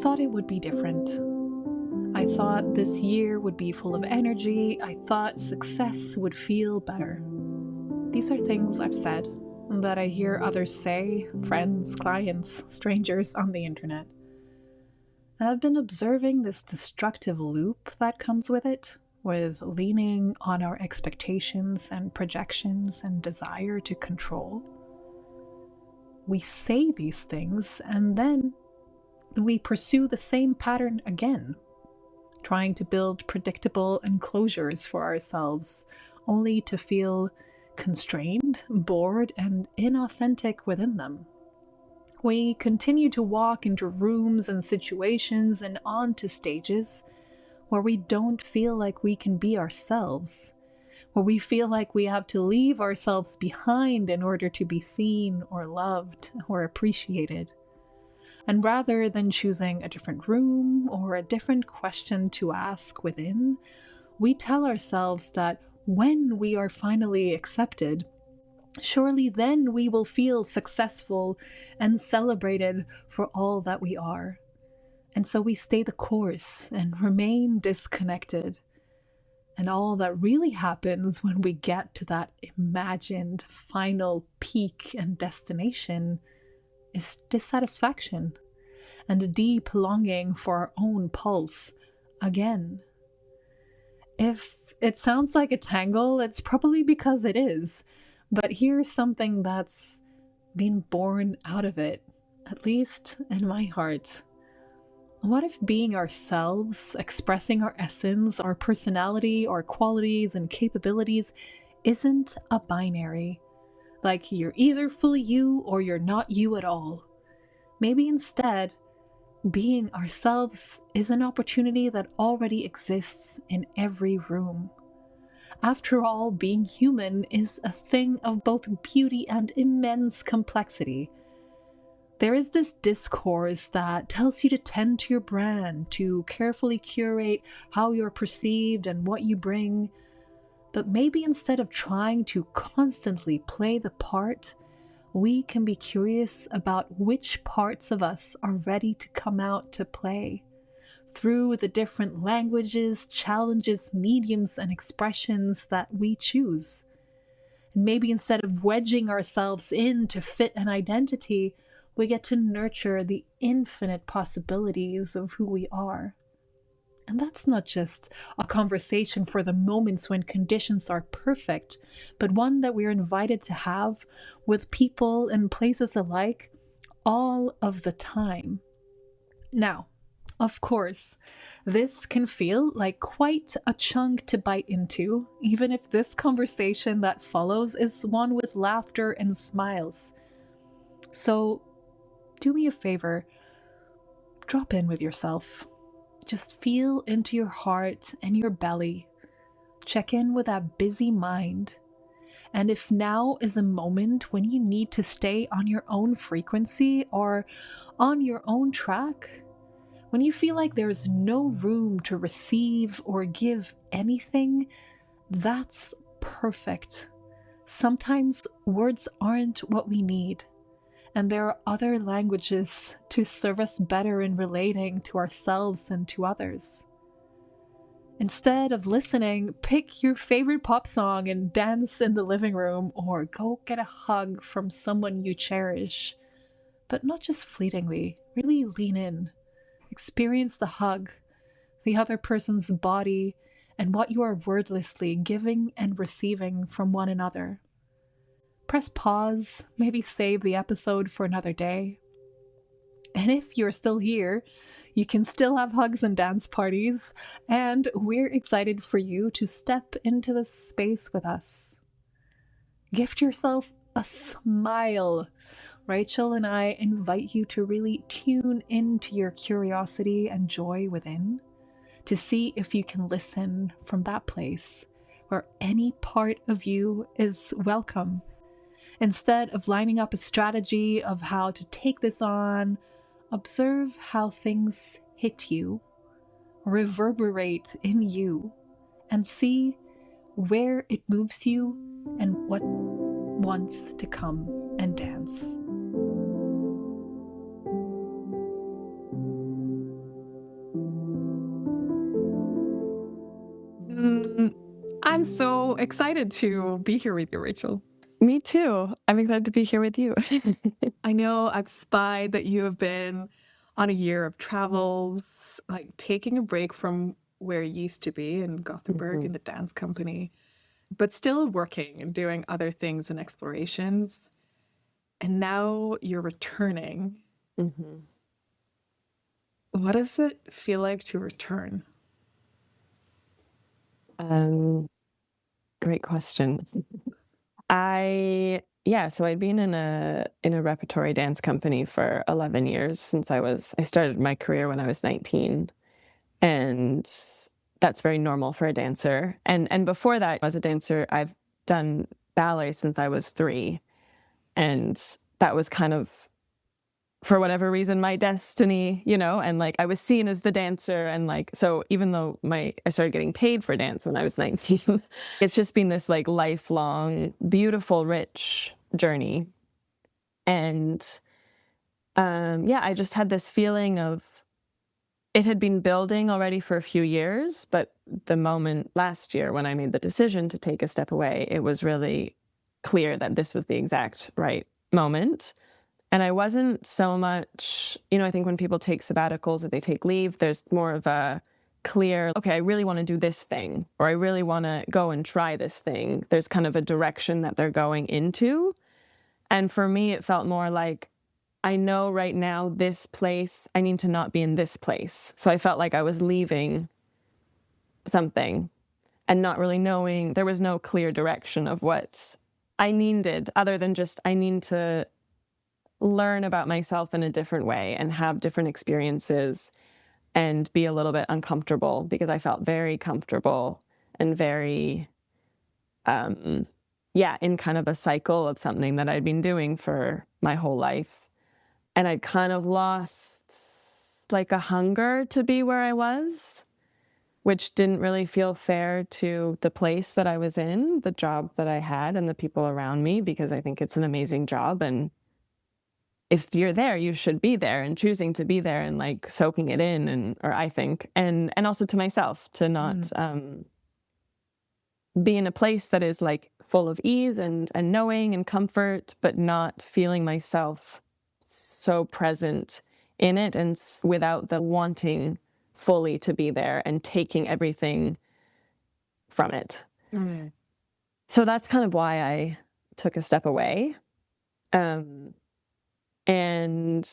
thought it would be different. I thought this year would be full of energy. I thought success would feel better. These are things I've said that I hear others say, friends, clients, strangers on the internet. And I've been observing this destructive loop that comes with it, with leaning on our expectations and projections and desire to control. We say these things and then we pursue the same pattern again, trying to build predictable enclosures for ourselves, only to feel constrained, bored, and inauthentic within them. We continue to walk into rooms and situations and onto stages where we don't feel like we can be ourselves, where we feel like we have to leave ourselves behind in order to be seen or loved or appreciated. And rather than choosing a different room or a different question to ask within, we tell ourselves that when we are finally accepted, surely then we will feel successful and celebrated for all that we are. And so we stay the course and remain disconnected. And all that really happens when we get to that imagined final peak and destination is dissatisfaction and a deep longing for our own pulse again. If it sounds like a tangle, it's probably because it is. But here's something that's been born out of it, at least in my heart. What if being ourselves, expressing our essence, our personality, our qualities and capabilities isn't a binary? Like you're either fully you or you're not you at all. Maybe instead, being ourselves is an opportunity that already exists in every room. After all, being human is a thing of both beauty and immense complexity. There is this discourse that tells you to tend to your brand, to carefully curate how you're perceived and what you bring. But maybe instead of trying to constantly play the part, we can be curious about which parts of us are ready to come out to play through the different languages, challenges, mediums, and expressions that we choose. And maybe instead of wedging ourselves in to fit an identity, we get to nurture the infinite possibilities of who we are. And that's not just a conversation for the moments when conditions are perfect, but one that we're invited to have with people and places alike all of the time. Now, of course, this can feel like quite a chunk to bite into, even if this conversation that follows is one with laughter and smiles. So, do me a favor, drop in with yourself. Just feel into your heart and your belly. Check in with that busy mind. And if now is a moment when you need to stay on your own frequency or on your own track, when you feel like there's no room to receive or give anything, that's perfect. Sometimes words aren't what we need. And there are other languages to serve us better in relating to ourselves and to others. Instead of listening, pick your favorite pop song and dance in the living room, or go get a hug from someone you cherish. But not just fleetingly, really lean in. Experience the hug, the other person's body, and what you are wordlessly giving and receiving from one another. Press pause, maybe save the episode for another day. And if you're still here, you can still have hugs and dance parties, and we're excited for you to step into this space with us. Gift yourself a smile. Rachel and I invite you to really tune into your curiosity and joy within, to see if you can listen from that place where any part of you is welcome. Instead of lining up a strategy of how to take this on, observe how things hit you, reverberate in you, and see where it moves you and what wants to come and dance. I'm so excited to be here with you, Rachel. Me too. I'm excited to be here with you. I know I've spied that you have been on a year of travels, like taking a break from where you used to be in Gothenburg in the dance company, but still working and doing other things and explorations. And now you're returning. Mm-hmm. What does it feel like to return? Great question. So I'd been in a repertory dance company for 11 years since I started my career when I was 19. And that's very normal for a dancer. And before that, as a dancer, I've done ballet since I was 3. And that was kind of, for whatever reason, my destiny, and like I was seen as the dancer. And like, so even though I started getting paid for dance when I was 19, it's just been this like lifelong, beautiful, rich journey. And I just had this feeling of, it had been building already for a few years, but the moment last year when I made the decision to take a step away, it was really clear that this was the exact right moment. And I wasn't so much, I think when people take sabbaticals or they take leave, there's more of a clear, okay, I really want to do this thing, or I really want to go and try this thing. There's kind of a direction that they're going into. And for me, it felt more like, I know right now this place, I need to not be in this place. So I felt like I was leaving something and not really knowing, there was no clear direction of what I needed other than just, I need to learn about myself in a different way and have different experiences and be a little bit uncomfortable, because I felt very comfortable and very, in kind of a cycle of something that I'd been doing for my whole life. And I'd kind of lost like a hunger to be where I was, which didn't really feel fair to the place that I was in, the job that I had, and the people around me, because I think it's an amazing job. And if you're there, you should be there, and choosing to be there and like soaking it in, or I think, and also to myself, to not be in a place that is like full of ease and knowing and comfort, but not feeling myself so present in it, and without the wanting fully to be there and taking everything from it. So that's kind of why I took a step away. And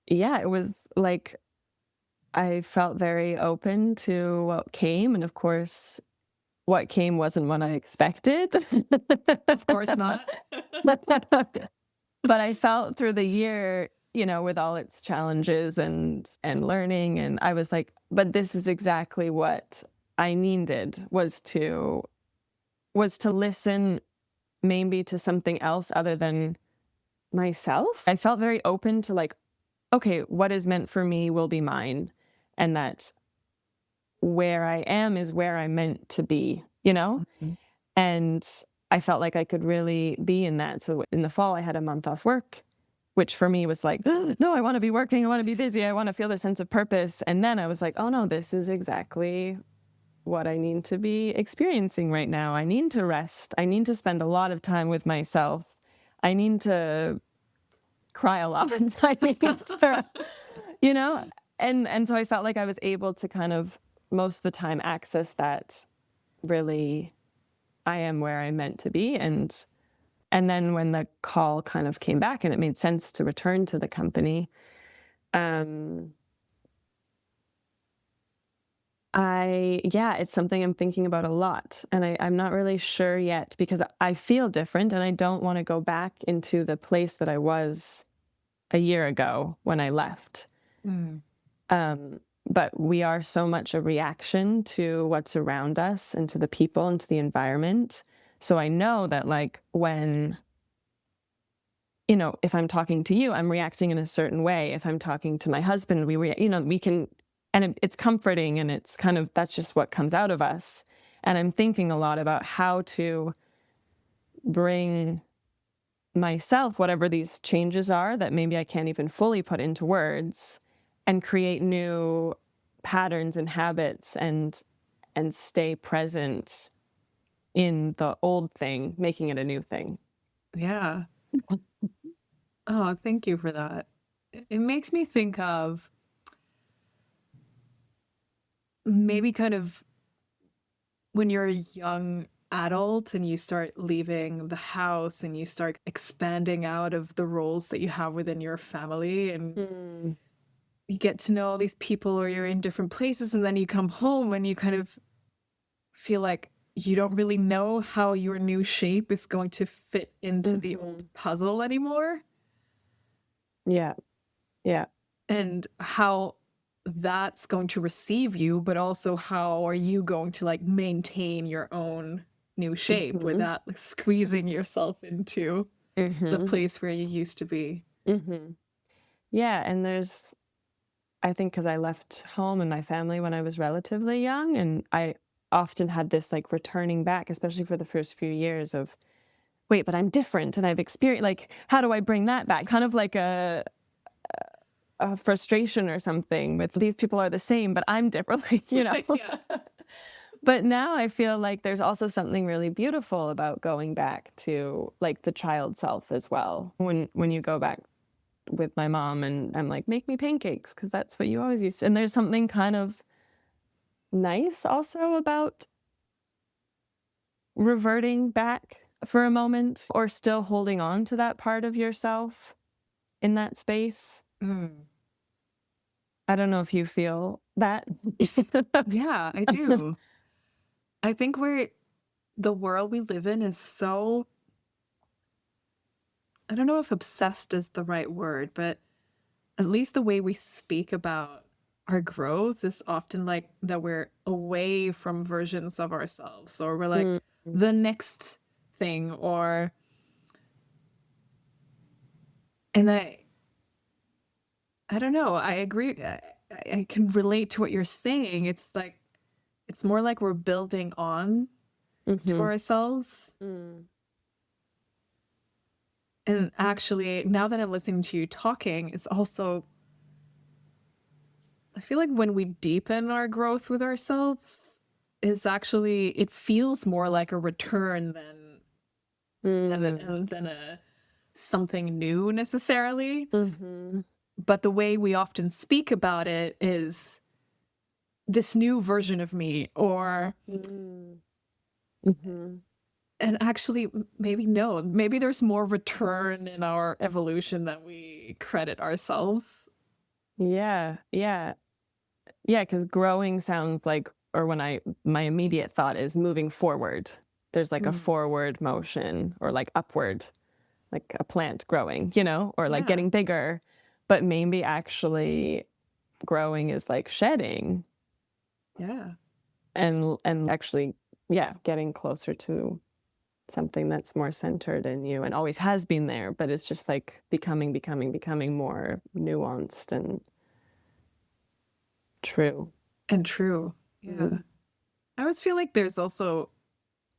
it was like, I felt very open to what came. And of course, what came wasn't what I expected. Of course not. But I felt through the year, with all its challenges and learning, and I was like, but this is exactly what I needed, was to listen maybe to something else other than myself. I felt very open to like, okay, what is meant for me will be mine, and that where I am is where I'm meant to be, And I felt like I could really be in that. So in the fall, I had a month off work, which for me was like, no, I want to be working. I want to be busy. I want to feel the sense of purpose. And then I was like, oh no, this is exactly what I need to be experiencing right now. I need to rest. I need to spend a lot of time with myself. I need to cry a lot. And so I felt like I was able to kind of most of the time access that really, I am where I'm meant to be. And then when the call kind of came back and it made sense to return to the company, it's something I'm thinking about a lot. And I'm not really sure yet, because I feel different and I don't want to go back into the place that I was a year ago when I left. But we are so much a reaction to what's around us and to the people and to the environment. So I know that like when, if I'm talking to you, I'm reacting in a certain way. If I'm talking to my husband, we can, and it's comforting, and it's kind of, that's just what comes out of us. And I'm thinking a lot about how to bring myself, whatever these changes are that maybe I can't even fully put into words, and create new patterns and habits and stay present in the old thing, making it a new thing. Yeah. Oh, thank you for that. It makes me think of maybe kind of when you're a young adult and you start leaving the house and you start expanding out of the roles that you have within your family, and Mm. you get to know all these people, or you're in different places, and then you come home and you kind of feel like you don't really know how your new shape is going to fit into the old puzzle anymore, Yeah. Yeah. and how that's going to receive you, but also how are you going to like maintain your own new shape Mm-hmm. without like, squeezing yourself into the Mm-hmm. place where you used to be. Mm-hmm. Yeah. And I think because I left home and my family when I was relatively young, and I often had this like returning back, especially for the first few years of, wait, but I'm different and I've experienced, like, how do I bring that back? Kind of like a frustration or something with these people are the same, but I'm different, like, Yeah. But now I feel like there's also something really beautiful about going back to like the child self as well. When you go back with my mom and I'm like, make me pancakes because that's what you always used to. And there's something kind of nice also about reverting back for a moment or still holding on to that part of yourself in that space. Mm. I don't know if you feel that. Yeah, I do. I think the world we live in is so, I don't know if obsessed is the right word, but at least the way we speak about our growth is often like that we're away from versions of ourselves, or we're like Mm, the next thing, or, and I don't know, I agree. I can relate to what you're saying. It's like, it's more like we're building on to mhm, ourselves. mm, And actually, now that I'm listening to you talking, it's also, I feel like when we deepen our growth with ourselves, is actually, it feels more like a return mm, than a something new necessarily. mhm, But the way we often speak about it is this new version of me, or, mm, mhm. and actually, maybe no, maybe there's more return in our evolution than we credit ourselves. Yeah, yeah. Yeah, because growing sounds like, or when my immediate thought is moving forward. There's like a Mm. forward motion or like upward, like a plant growing, or like Yeah, getting bigger. But maybe actually growing is like shedding yeah. and actually, yeah, getting closer to something that's more centered in you and always has been there, but it's just like becoming more nuanced and true. And true. Yeah. Mhm. I always feel like there's also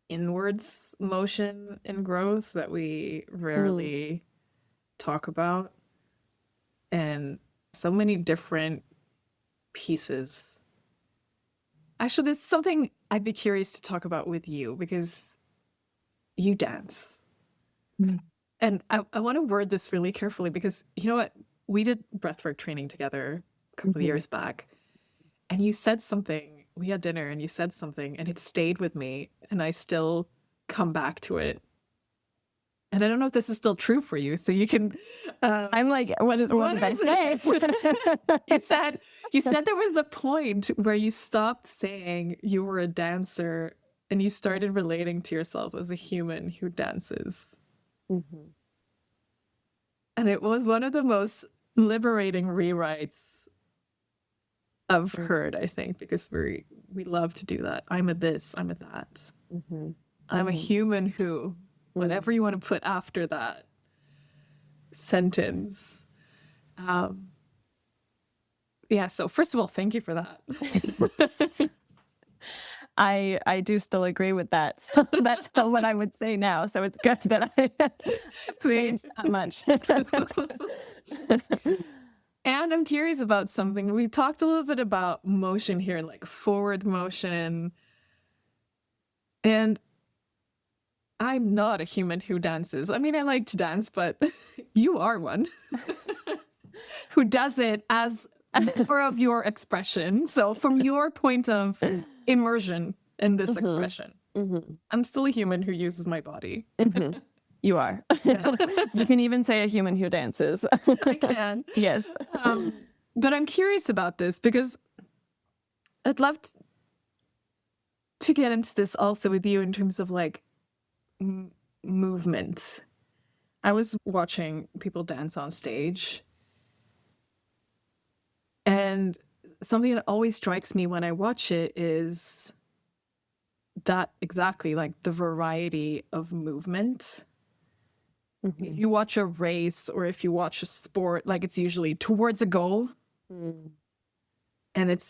inwards motion and growth that we Mm. rarely talk about, and so many different pieces. Actually, there's something I'd be curious to talk about with you because you dance. Mm. And I want to word this really carefully because you know what? We did breathwork training together a couple of Mhm. years back, and you said something. We had dinner and you said something, and it stayed with me, and I still come back to it. And I don't know if this is still true for you, so you can. I'm like, what What did I is say? it? You said there was a point where you stopped saying you were a dancer and you started relating to yourself as a human who dances. Mhm. And it was one of the most liberating rewrites I've Mm, heard, I think, because we love to do that. I'm a this, I'm a that. mhm, I'm a mhm, human who, mm. whatever you want to put after that sentence. Um, yeah, so first of all, thank you for that. I do still agree with that. So that's still what I would say now. So it's good that I've See? changed that much. And I'm curious about something. We talked a little bit about motion here, like forward motion. And I'm not a human who dances. I mean, I like to dance, but you are one who does it as more of your expression. So, from your point of immersion in this expression, I'm still a human who uses my body. You are. You can even say a human who dances. I can. Yes. But I'm curious about this because I'd love to get into this also with you in terms of like movement. I was watching people dance on stage, and something that always strikes me when I watch it is that exactly like the variety of movement. If you watch a race or if you watch a sport, like it's usually towards a goal, and it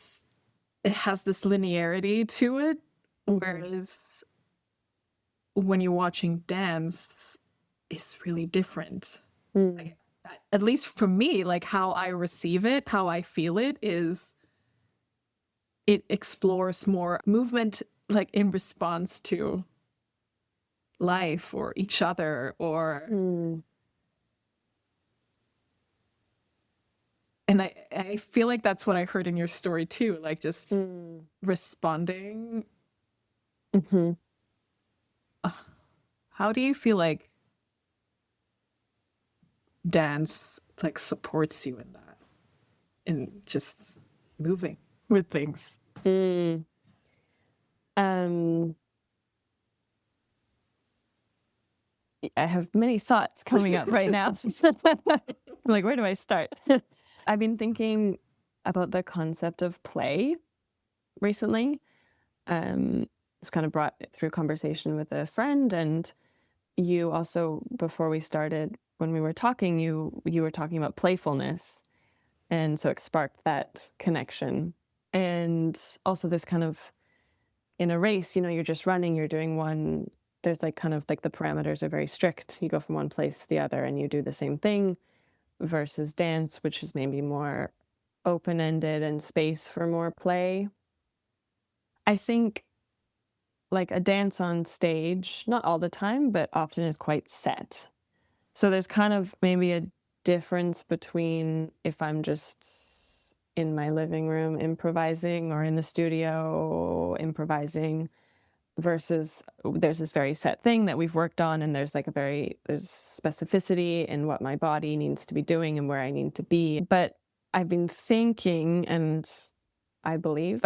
has this linearity to it, whereas when you're watching dance, it's really different. Like, at least for me, like how I receive it, how I feel it is it explores more movement like in response to life or each other or and I feel like that's what I heard in your story too, like just responding. How do you feel like dance like supports you in that, in just moving with things? I have many thoughts coming up right now. Like, where do I start? I've been thinking about the concept of play recently. It's kind of brought through conversation with a friend, and you also, before we started, when we were talking, you were talking about playfulness, and so it sparked that connection. And also this kind of, in a race, you're just running, you're doing one, there's like kind of like the parameters are very strict. You go from one place to the other and you do the same thing, versus dance, which is maybe more open-ended and space for more play. I think like a dance on stage, not all the time, but often is quite set. So there's kind of maybe a difference between if I'm just in my living room improvising or in the studio improvising versus there's this very set thing that we've worked on, and there's like there's specificity in what my body needs to be doing and where I need to be. But I've been thinking, and I believe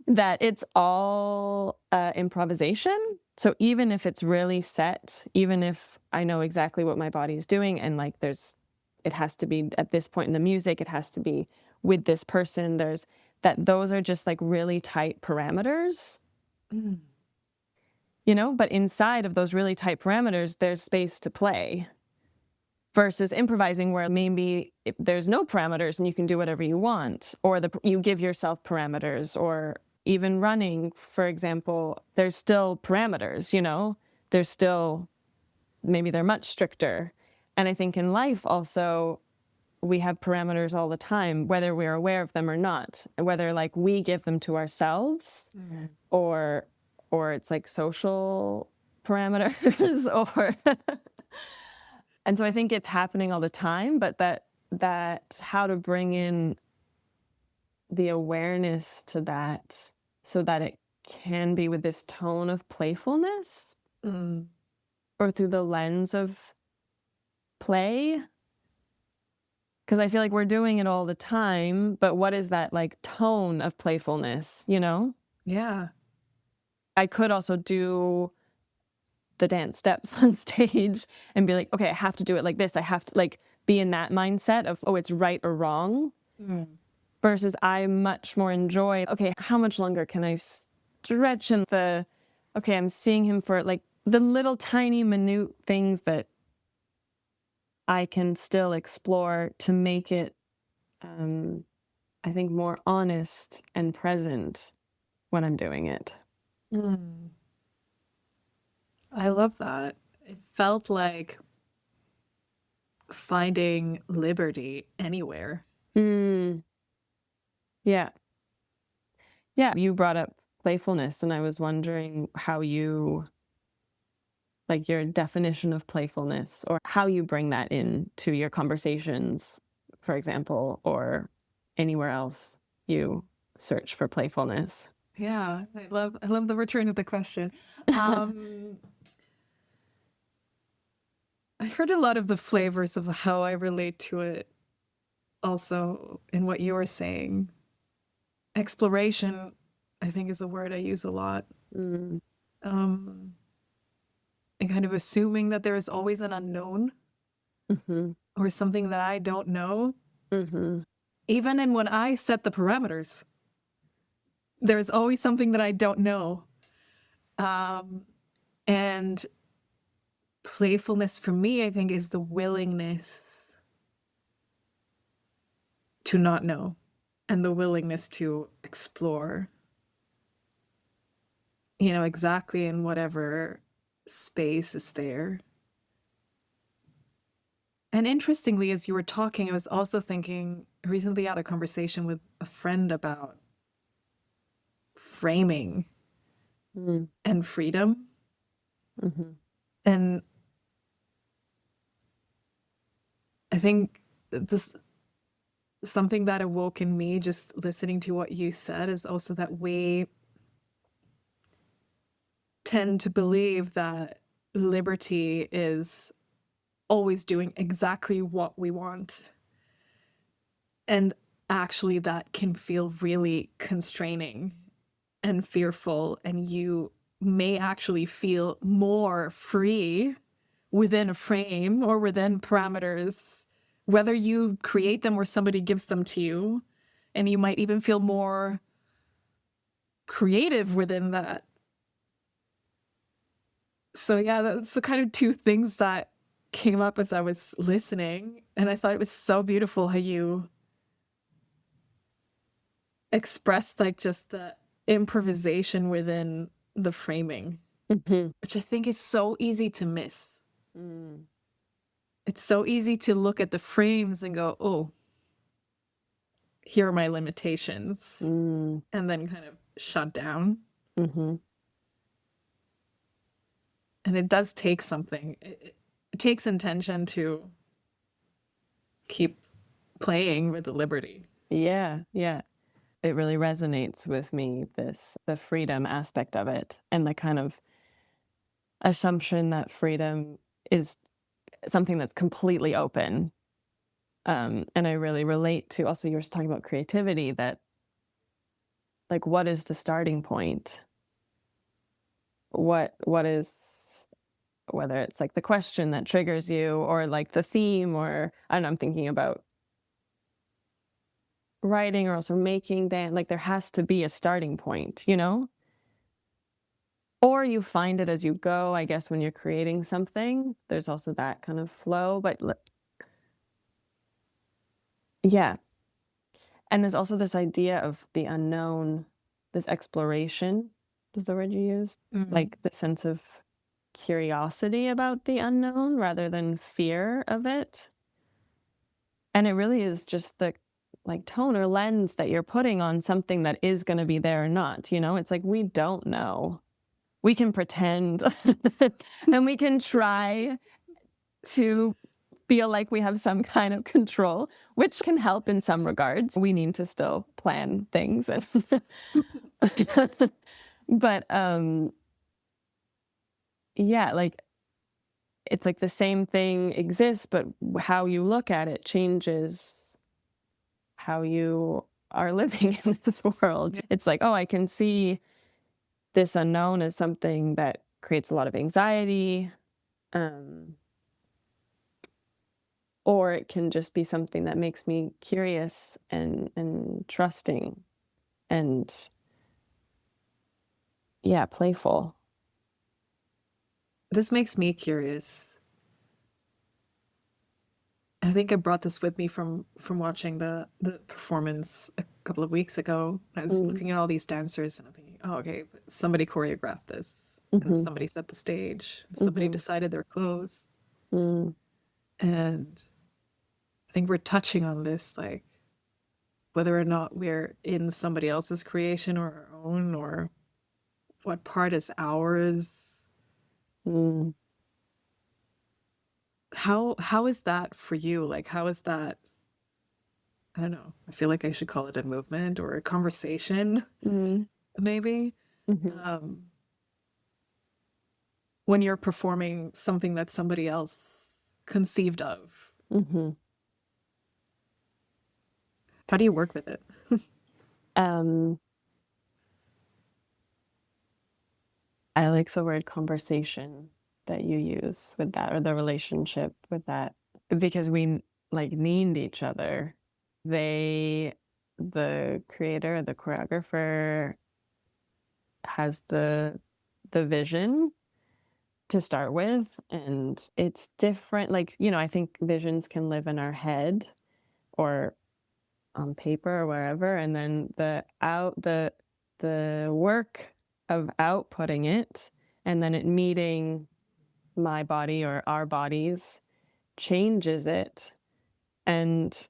that it's all improvisation. So even if it's really set, even if I know exactly what my body is doing, and like it has to be at this point in the music, it has to be with this person, those are just like really tight parameters. But inside of those really tight parameters, there's space to play versus improvising where maybe there's no parameters and you can do whatever you want, or you give yourself parameters, or even running, for example, there's still parameters, there's still, maybe they're much stricter. And I think in life also, we have parameters all the time, whether we're aware of them or not, whether like we give them to ourselves or it's like social parameters or and so I think it's happening all the time, but that how to bring in the awareness to that so that it can be with this tone of playfulness or through the lens of play. Because I feel like we're doing it all the time, but what is that like tone of playfulness, Yeah. I could also do the dance steps on stage and be like, okay, I have to do it like this. I have to like be in that mindset of, oh, it's right or wrong. Versus I much more enjoy, okay, how much longer can I stretch in okay, I'm seeing him for like the little tiny minute things that I can still explore to make it, I think, more honest and present when I'm doing it. I love that. It felt like finding liberty anywhere. Yeah. Yeah. You brought up playfulness, and I was wondering how you like your definition of playfulness or how you bring that into your conversations, for example, or anywhere else you search for playfulness. Yeah, I love the return of the question. Um, I heard a lot of the flavors of how I relate to it also in what you were saying. Exploration, I think, is a word I use a lot. Mm, Um, and kind of assuming that there is always an unknown mm-hmm, or something that I don't know. mm-hmm, Even in when I set the parameters, there's always something that I don't know. Um, and playfulness for me, I think, is the willingness to not know and the willingness to explore, exactly in whatever space is there. And interestingly, as you were talking, I was also thinking, I recently had a conversation with a friend about framing and freedom. mm-hmm, And I think this something that awoke in me just listening to what you said is also that we tend to believe that liberty is always doing exactly what we want. And actually, that can feel really constraining and fearful, and you may actually feel more free within a frame or within parameters, whether you create them or somebody gives them to you. And you might even feel more creative within that. So, yeah, that's the kind of two things that came up as I was listening. And I thought it was so beautiful how you expressed like just the improvisation within the framing, mm-hmm, which I think is so easy to miss. mm, It's so easy to look at the frames and go, oh, here are my limitations, mm, and then kind of shut down. mm-hmm. And it does take something. It takes intention to keep playing with the liberty. Yeah, yeah. It really resonates with me, the freedom aspect of it and the kind of assumption that freedom is something that's completely open. And I really relate to also you were talking about creativity that like what is the starting point? What is whether it's like the question that triggers you or like the theme or I don't know, I'm thinking about writing or also making dance, like there has to be a starting point, you know? Or you find it as you go, I guess, when you're creating something. There's also that kind of flow, but yeah. And there's also this idea of the unknown, this exploration was the word you used, Mm. like the sense of curiosity about the unknown rather than fear of it. And it really is just the like tone or lens that you're putting on something that is going to be there or not. You know, it's like we don't know. We can pretend and we can try to feel like we have some kind of control, which can help in some regards. We need to still plan things and but yeah, like it's like the same thing exists, but how you look at it changes how you are living in this world. It's like, oh, I can see this unknown as something that creates a lot of anxiety. Um, or it can just be something that makes me curious and trusting and yeah, playful. This makes me curious. I think I brought this with me from watching the performance a couple of weeks ago. I was Mm, looking at all these dancers and I'm thinking, oh, okay, somebody choreographed this, and mhm, somebody set the stage, and somebody mhm, decided their clothes, mm, and I think we're touching on this, like whether or not we're in somebody else's creation or our own, or what part is ours. mm. How is that for you? Like, how is that? I don't know. I feel like I should call it a movement or a conversation, Mm-hmm. maybe. Mm-hmm. Um, when you're performing something that somebody else conceived of, Mm-hmm. how do you work with it? Um, I like the word conversation that you use with that, or the relationship with that, because we like need each other. They, the creator, the choreographer, has the vision to start with, and it's different. Like, I think visions can live in our head or on paper or wherever, and then the work of outputting it and then it meeting my body or our bodies changes it. And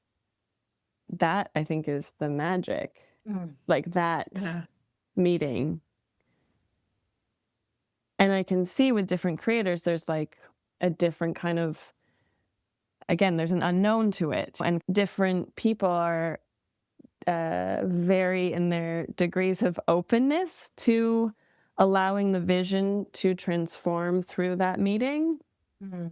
that, I think, is the magic. Mm. Like that Yeah. meeting. And I can see with different creators, there's like a different kind of, again, there's an unknown to it. And different people are vary in their degrees of openness to allowing the vision to transform through that meeting. Mm.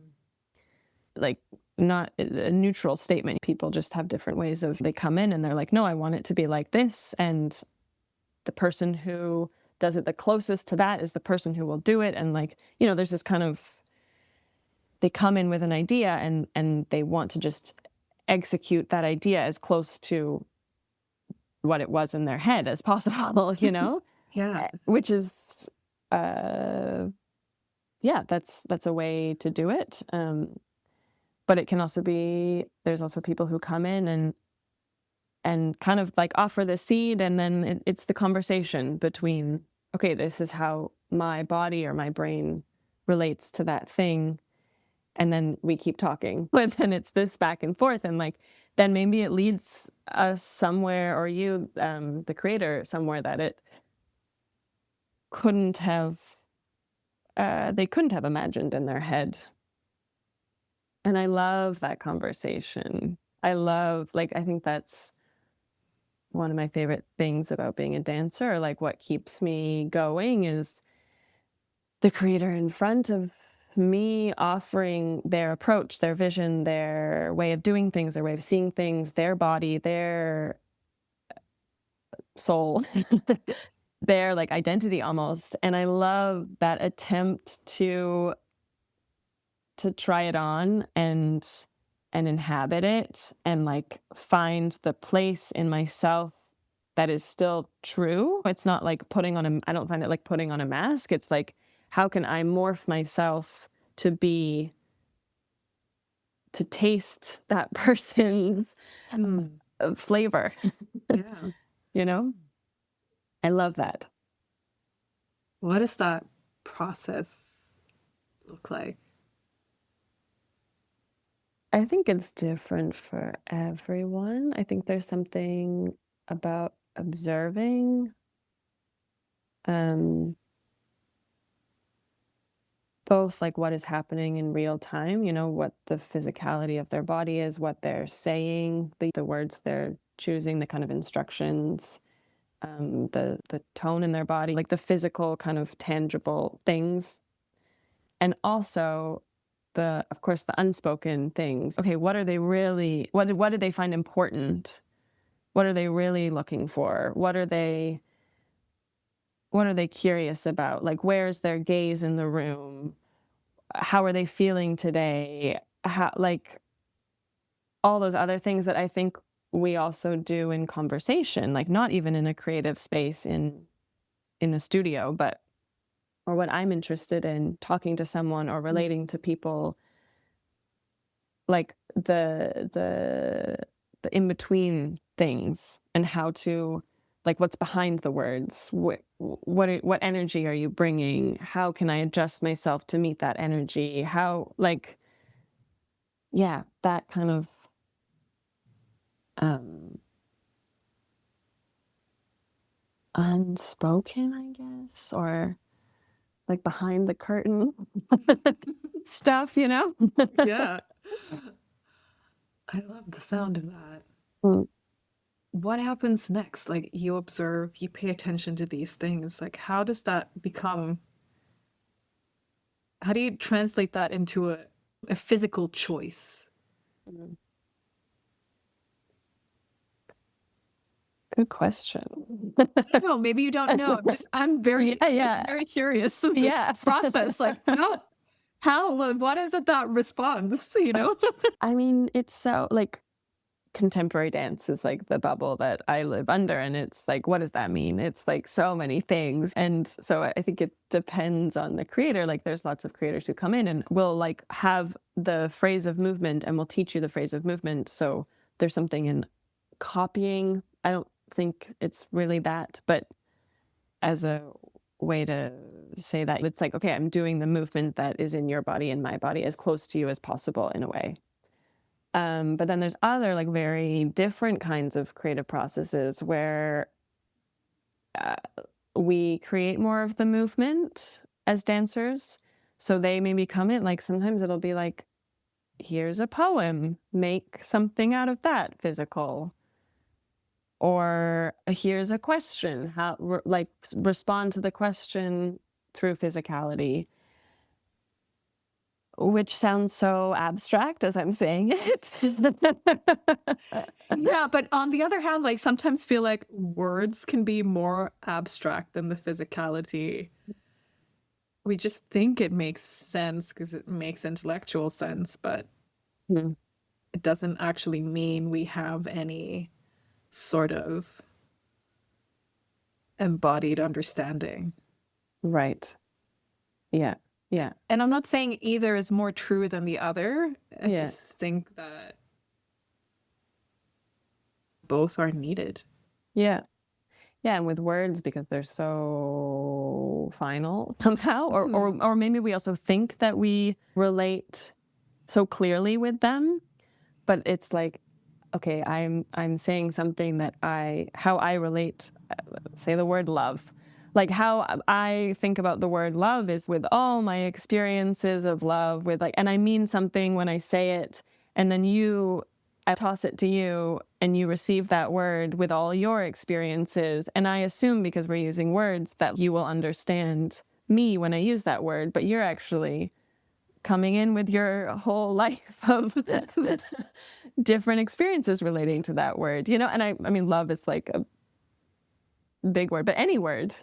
Like, not a neutral statement. People just have different ways of, they come in and they're like, no, I want it to be like this. And the person who does it the closest to that is the person who will do it. And like, there's this kind of, they come in with an idea and they want to just execute that idea as close to what it was in their head as possible, Yeah. which is, uh, yeah, that's a way to do it. But it can also be, there's also people who come in and kind of like offer the seed, and then it's the conversation between, okay, this is how my body or my brain relates to that thing. And then we keep talking. But then it's this back and forth. And like, then maybe it leads us somewhere, or you, the creator, somewhere that it couldn't have, they couldn't have imagined in their head. And I love that conversation. I think that's one of my favorite things about being a dancer, or like what keeps me going, is the creator in front of me offering their approach, their vision, their way of doing things, their way of seeing things, their body, their soul, their like identity almost. And I love that attempt to try it on and inhabit it and like find the place in myself that is still true. It's not like I don't find it like putting on a mask. It's like, how can I morph myself to taste that person's Mm. flavor? Yeah. you know I love that. What does that process look like? I think it's different for everyone. I think there's something about observing, um both like what is happening in real time, what the physicality of their body is, what they're saying, the words they're choosing, the kind of instructions, the tone in their body, like the physical kind of tangible things. And also of course, the unspoken things. Okay, what are they really, what do they find important? What are they really looking for? What are they curious about? Like, where's their gaze in the room? How are they feeling today? How, like, all those other things that I think we also do in conversation, like not even in a creative space in a studio, but or what I'm interested in talking to someone or relating to people, like the in between things, and how to, like, what's behind the words, what energy are you bringing, how can I adjust myself to meet that energy, how, like, yeah, that kind of um unspoken, I guess, or like behind the curtain. stuff, you know? Yeah. I love the sound of that. Mm. What happens next? Like, you observe, you pay attention to these things. Like, how does that become, how do you translate that into a physical choice? Mm. Good question. No, maybe you don't know. I'm very, Yeah. very curious. Yeah. Process. Like, what is it that responds, you know? I mean, it's so like contemporary dance is like the bubble that I live under. And it's like, what does that mean? It's like so many things. And so I think it depends on the creator. Like there's lots of creators who come in and will like have the phrase of movement and will teach you the phrase of movement. So there's something in copying. I don't think it's really that, but as a way to say that it's like, okay, I'm doing the movement that is in your body and my body as close to you as possible in a way. But then there's other like very different kinds of creative processes where uh, we create more of the movement as dancers. So they maybe come in, like sometimes it'll be like, here's a poem, make something out of that physical. Or here's a question, like respond to the question through physicality. Which sounds so abstract as I'm saying it. Yeah, but on the other hand, like sometimes feel like words can be more abstract than the physicality. We just think it makes sense because it makes intellectual sense, but Hmm. it doesn't actually mean we have any sort of embodied understanding. Right. Yeah. Yeah. And I'm not saying either is more true than the other. I Yeah. just think that both are needed. Yeah. Yeah. And with words, because they're so final somehow, or maybe we also think that we relate so clearly with them, but it's like, okay, I'm saying something that how I relate, say the word love. Like how I think about the word love is with all my experiences of love with like, and I mean something when I say it, and then I toss it to you and you receive that word with all your experiences. And I assume because we're using words that you will understand me when I use that word, but you're actually coming in with your whole life of different experiences relating to that word, you know? And I mean, love is like a big word, but any word.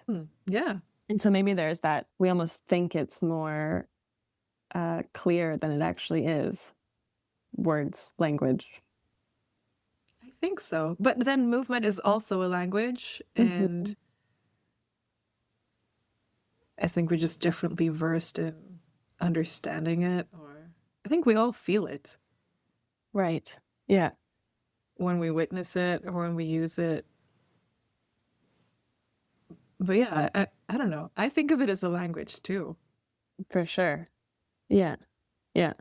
Yeah. And so maybe there's that, we almost think it's more clear than it actually is. Words, language. I think so. But then movement is also a language, and I think we're just differently versed in understanding it, or I think we all feel it Right. Yeah. when we witness it or when we use it. But yeah, I don't know. I think of it as a language too. For sure. Yeah. Yeah.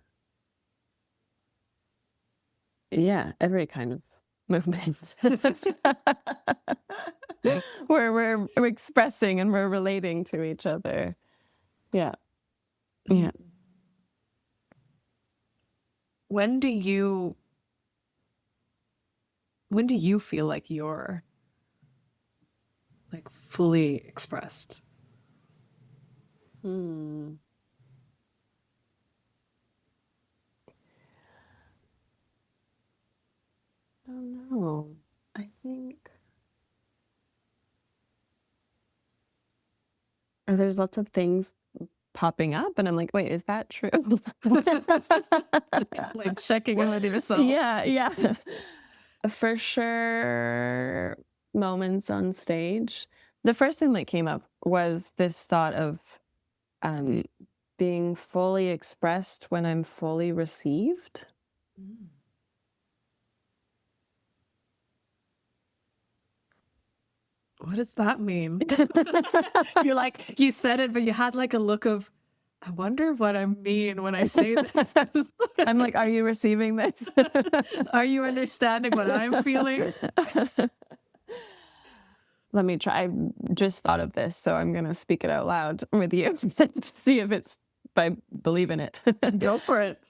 Yeah. Every kind of movement. Where we're expressing and we're relating to each other. Yeah. Yeah. When do you feel like you're like fully expressed? Hmm. I don't know. I think there's lots of things popping up and I'm like, wait, is that true? Like checking in with yourself. Yeah, yeah. For sure, moments on stage. The first thing that came up was this thought of um, being fully expressed when I'm fully received. What does that mean? You're like, you said it, but you had like a look of, I wonder what I mean when I say this. I'm like, are you receiving this? Are you understanding what I'm feeling? Let me try. I just thought of this, so I'm going to speak it out loud with you to see if it's by believing it. Go for it.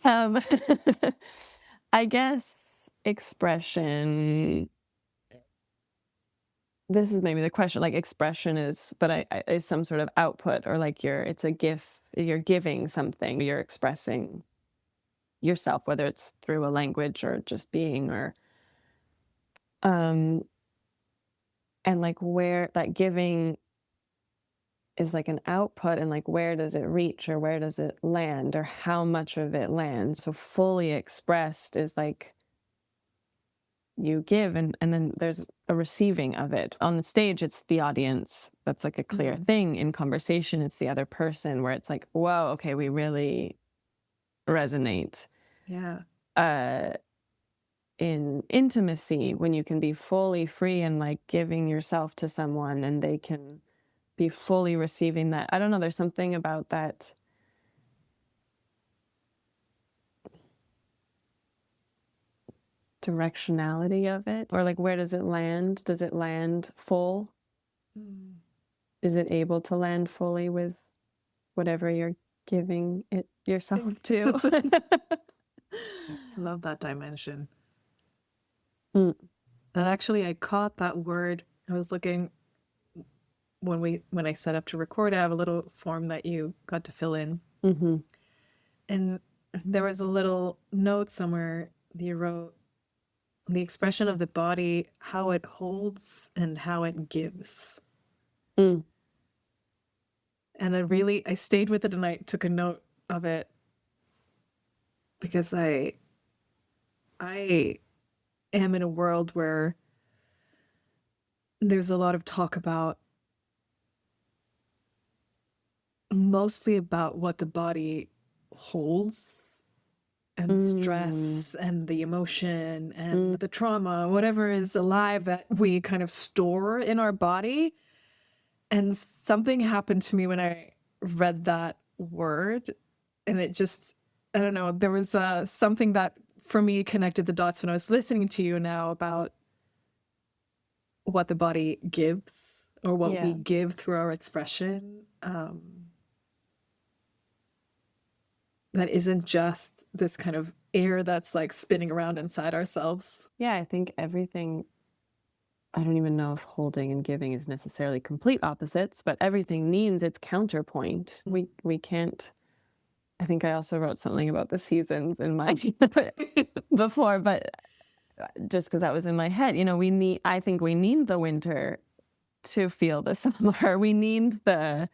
I guess expression, this is maybe the question, like expression is, but is some sort of output, or like it's a gift, you're giving something, you're expressing yourself, whether it's through a language or just being, or, and like where that giving is like an output, and like where does it reach, or where does it land, or how much of it lands. So fully expressed is like you give, and then there's a receiving of it. On the stage, it's the audience. That's like a clear thing. In conversation, it's the other person, where it's like, whoa, okay, we really resonate. Yeah. In intimacy, when you can be fully free and like giving yourself to someone, and they can be fully receiving that. I don't know, there's something about that directionality of it, or like where does it land? Does it land full? Is it able to land fully with whatever you're giving it yourself to? I love that dimension. Mm. And actually, I caught that word. I was looking when I set up to record. I have a little form that you got to fill in, and there was a little note somewhere that you wrote, the expression of the body, how it holds and how it gives. And I stayed with it, and I took a note of it, because I am in a world where there's a lot of talk about, mostly about what the body holds, and stress and the emotion and the trauma, whatever is alive that we kind of store in our body. And something happened to me when I read that word, and it just, I don't know, there was something that for me connected the dots when I was listening to you now about what the body gives, or what we give through our expression. That isn't just this kind of air that's like spinning around inside ourselves. Yeah, I think everything, I don't even know if holding and giving is necessarily complete opposites, but everything needs its counterpoint. We can't, I think I also wrote something about the seasons in my before, but just because that was in my head, I think we need the winter to feel the summer. We need and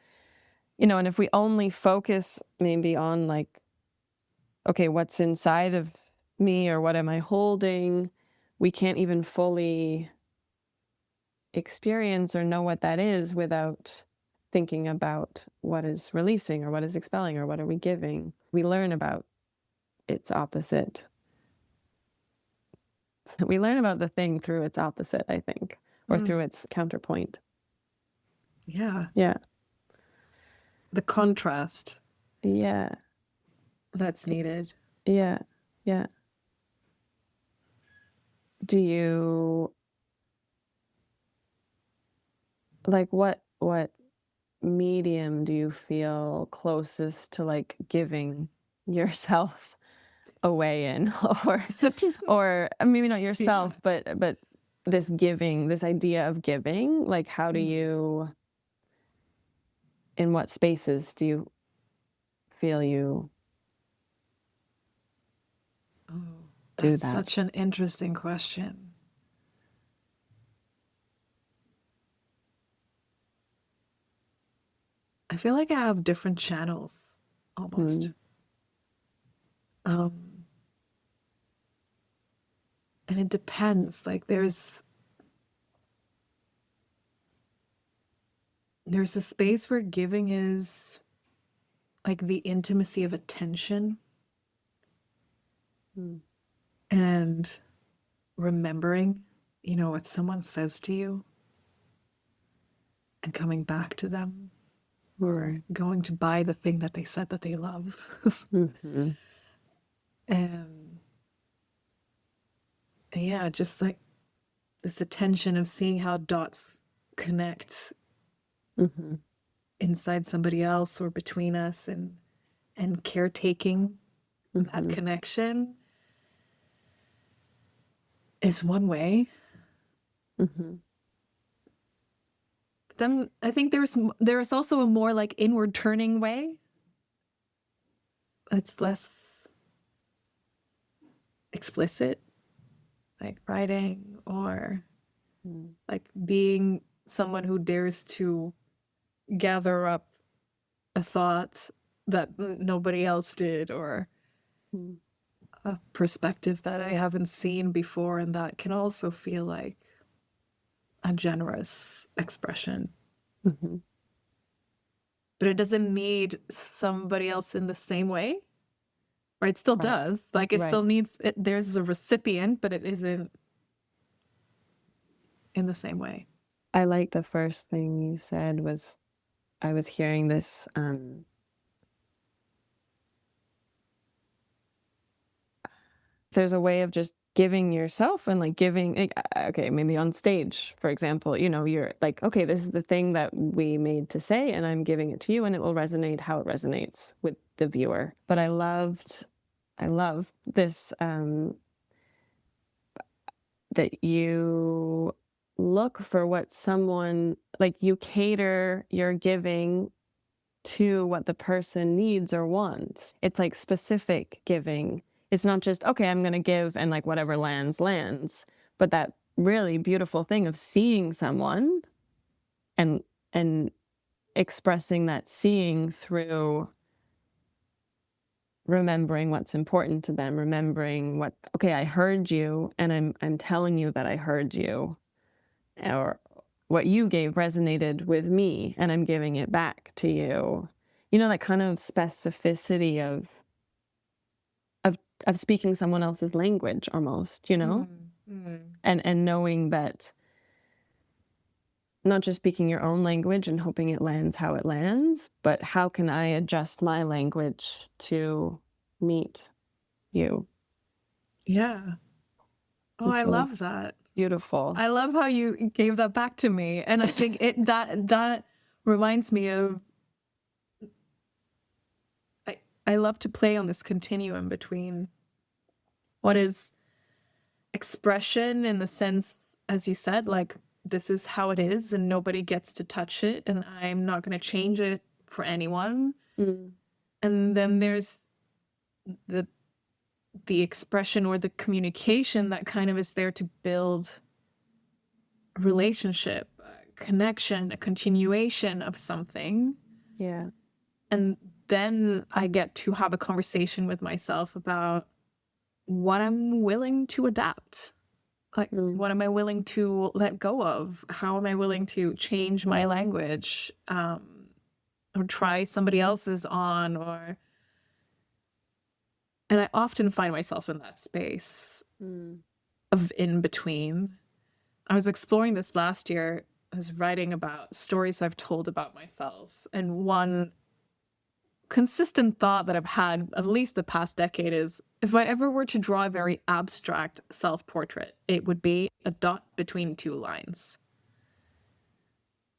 if we only focus maybe on like, okay, what's inside of me, or what am I holding, we can't even fully experience or know what that is without thinking about what is releasing, or what is expelling, or what are we giving. We learn about its opposite. We learn about the thing through its opposite, I think, or through its counterpoint. Yeah. Yeah. The contrast. Yeah. That's needed. Yeah. Yeah. Do you like what medium do you feel closest to like giving yourself away in, or maybe not yourself, but this giving, this idea of giving, like how do you, in what spaces do you feel you do That's that? such an interesting question. I feel like I have different channels almost. And it depends. Like there's a space where giving is like the intimacy of attention, and remembering, what someone says to you, and coming back to them, or going to buy the thing that they said that they love. And yeah, just like this attention of seeing how dots connect inside somebody else or between us, and and caretaking, that connection is one way. Mm-hmm. But then I think there's also a more like inward turning way. It's less explicit, like writing or like being someone who dares to gather up a thought that nobody else did, or a perspective that I haven't seen before, and that can also feel like a generous expression. Mm-hmm. But it doesn't need somebody else in the same way. Right? It still Right. does. Like it Right. still needs it. There's a recipient, but it isn't in the same way. I like the first thing you said was I was hearing this there's a way of just giving yourself and like giving like, okay, maybe on stage, for example, you know, you're like, okay, this is the thing that we made to say and I'm giving it to you and it will resonate how it resonates with the viewer. But I love this that you look for what someone like you cater your giving to what the person needs or wants. It's like specific giving. It's not just, okay, I'm going to give and like whatever lands, lands. But that really beautiful thing of seeing someone and expressing that seeing through remembering what's important to them, remembering what, okay, I heard you and I'm telling you that I heard you. Or what you gave resonated with me and I'm giving it back to you. You know, that kind of specificity of speaking someone else's language almost, you know? And knowing that not just speaking your own language and hoping it lands how it lands, but how can I adjust my language to meet you? Yeah. Oh, It's I really love that. beautiful. I love how you gave that back to me. And I think that reminds me of I love to play on this continuum between what is expression in the sense, as you said, like this is how it is and nobody gets to touch it and I'm not going to change it for anyone. And then there's the expression or the communication that kind of is there to build a relationship, a connection, a continuation of something. Yeah. And then I get to have a conversation with myself about what I'm willing to adapt. Like, what am I willing to let go of? How am I willing to change my language, or try somebody else's on? And I often find myself in that space of in between. I was exploring this last year. I was writing about stories I've told about myself. And one consistent thought that I've had at least the past decade is if I ever were to draw a very abstract self-portrait, it would be a dot between two lines.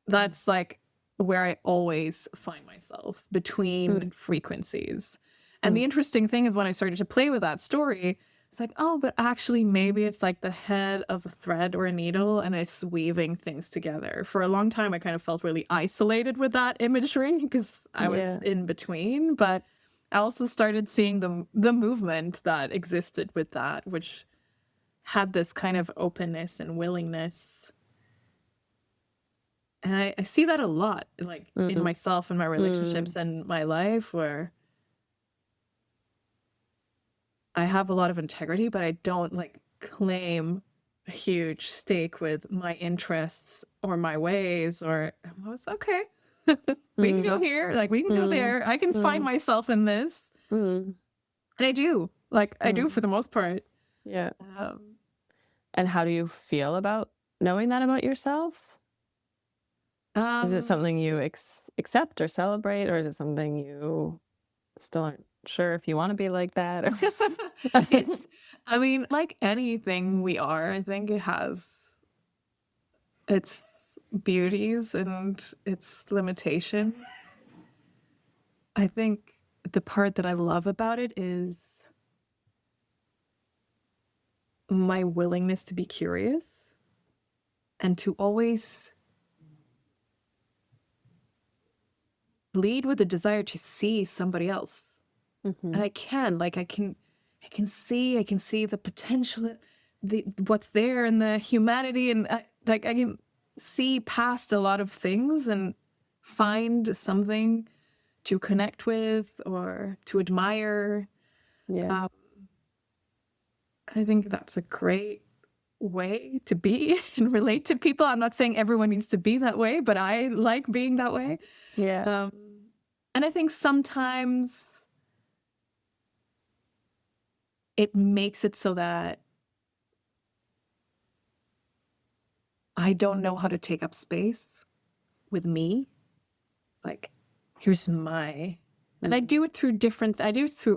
That's like where I always find myself between frequencies. And the interesting thing is when I started to play with that story, it's like, oh, but actually maybe it's like the head of a thread or a needle and it's weaving things together. For a long time, I kind of felt really isolated with that imagery because I was in between. But I also started seeing the movement that existed with that, which had this kind of openness and willingness. And I see that a lot, like in myself and my relationships and my life, where I have a lot of integrity, but I don't like claim a huge stake with my interests or my ways, or I was okay. We can go here, like we can go there. I can find myself in this. And I do. Like I do for the most part. Yeah. And how do you feel about knowing that about yourself? Is it something you accept or celebrate, or is it something you still aren't sure if you want to be like that? It's, I mean, like anything we are, I think it has its beauties and its limitations. I think the part that I love about it is my willingness to be curious and to always lead with a desire to see somebody else. And I can see the potential, what's there in the humanity, and I can see past a lot of things and find something to connect with or to admire. Yeah. I think that's a great way to be and relate to people. I'm not saying everyone needs to be that way, but I like being that way. Yeah. And I think sometimes it makes it so that I don't know how to take up space with me. Like, here's my, and I do it through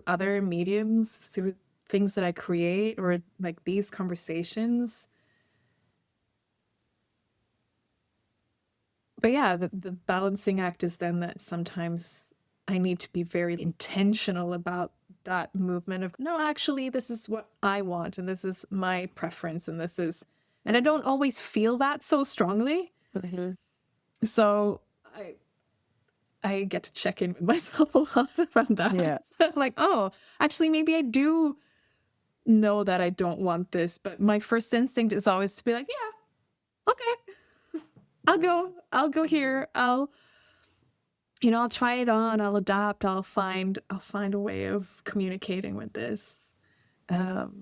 other mediums, through things that I create, or like these conversations. But yeah, the balancing act is then that sometimes I need to be very intentional about that movement of, no, actually, this is what I want, and this is my preference, and and I don't always feel that so strongly. So I get to check in with myself a lot around that. Yeah. Like, oh, actually, maybe I do know that I don't want this, but my first instinct is always to be like, yeah, okay, I'll go here. I'll try it on. I'll adapt. I'll find a way of communicating with this. So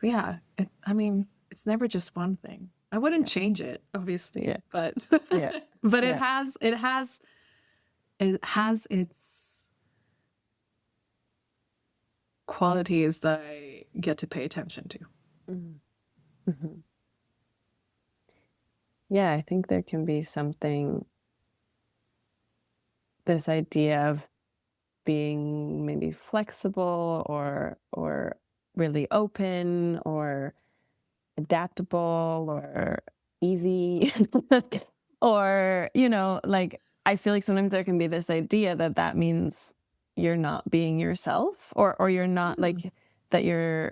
yeah, I mean, it's never just one thing. I wouldn't change it, obviously, Yeah. but Yeah. but Yeah. it has its qualities that I get to pay attention to. Mm-hmm. Yeah, I think there can be something, this idea of being maybe flexible or really open or adaptable or easy or like I feel like sometimes there can be this idea that that means you're not being yourself or you're not like that you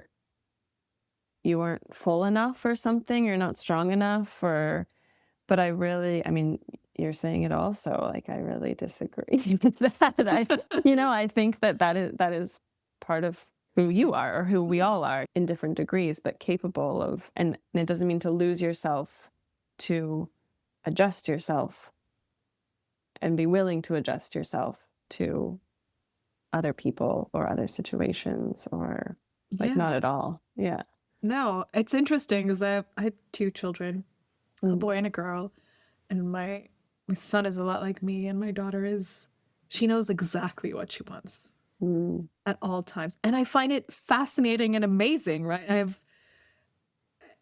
weren't full enough or something, you're not strong enough but I mean, you're saying it also, like, I really disagree with that. I think that is part of who you are or who we all are in different degrees, but capable of, and it doesn't mean to lose yourself, to adjust yourself and be willing to adjust yourself to other people or other situations or like not at all. Yeah. No, it's interesting because I had two children, a boy and a girl, and my son is a lot like me, and my daughter she knows exactly what she wants at all times, and I find it fascinating and amazing. Right,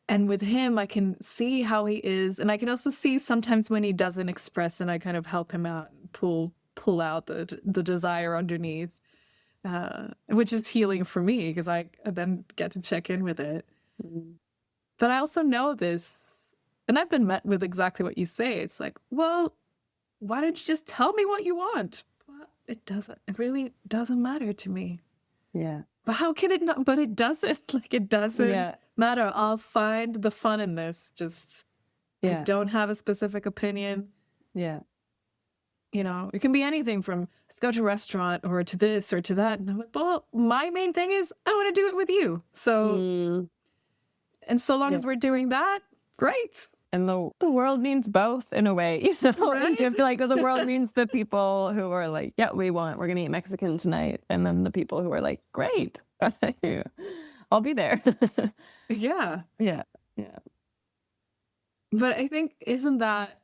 and with him, I can see how he is, and I can also see sometimes when he doesn't express, and I kind of help him out, and pull out the desire underneath, which is healing for me because I then get to check in with it. But I also know this, and I've been met with exactly what you say. It's like, well, why don't you just tell me what you want? Well, it really doesn't matter to me. Yeah. But how can it not? But it doesn't. Like, it doesn't matter. I'll find the fun in this. Just, I don't have a specific opinion. Yeah. It can be anything from let's go to a restaurant or to this or to that. And I'm like, well, my main thing is I want to do it with you. So, and so long as we're doing that, great. And the world needs both in a way. Right? I feel like the world needs the people who are like, yeah, we're going to eat Mexican tonight. And then the people who are like, great, I'll be there. Yeah. Yeah. Yeah. But I think, isn't that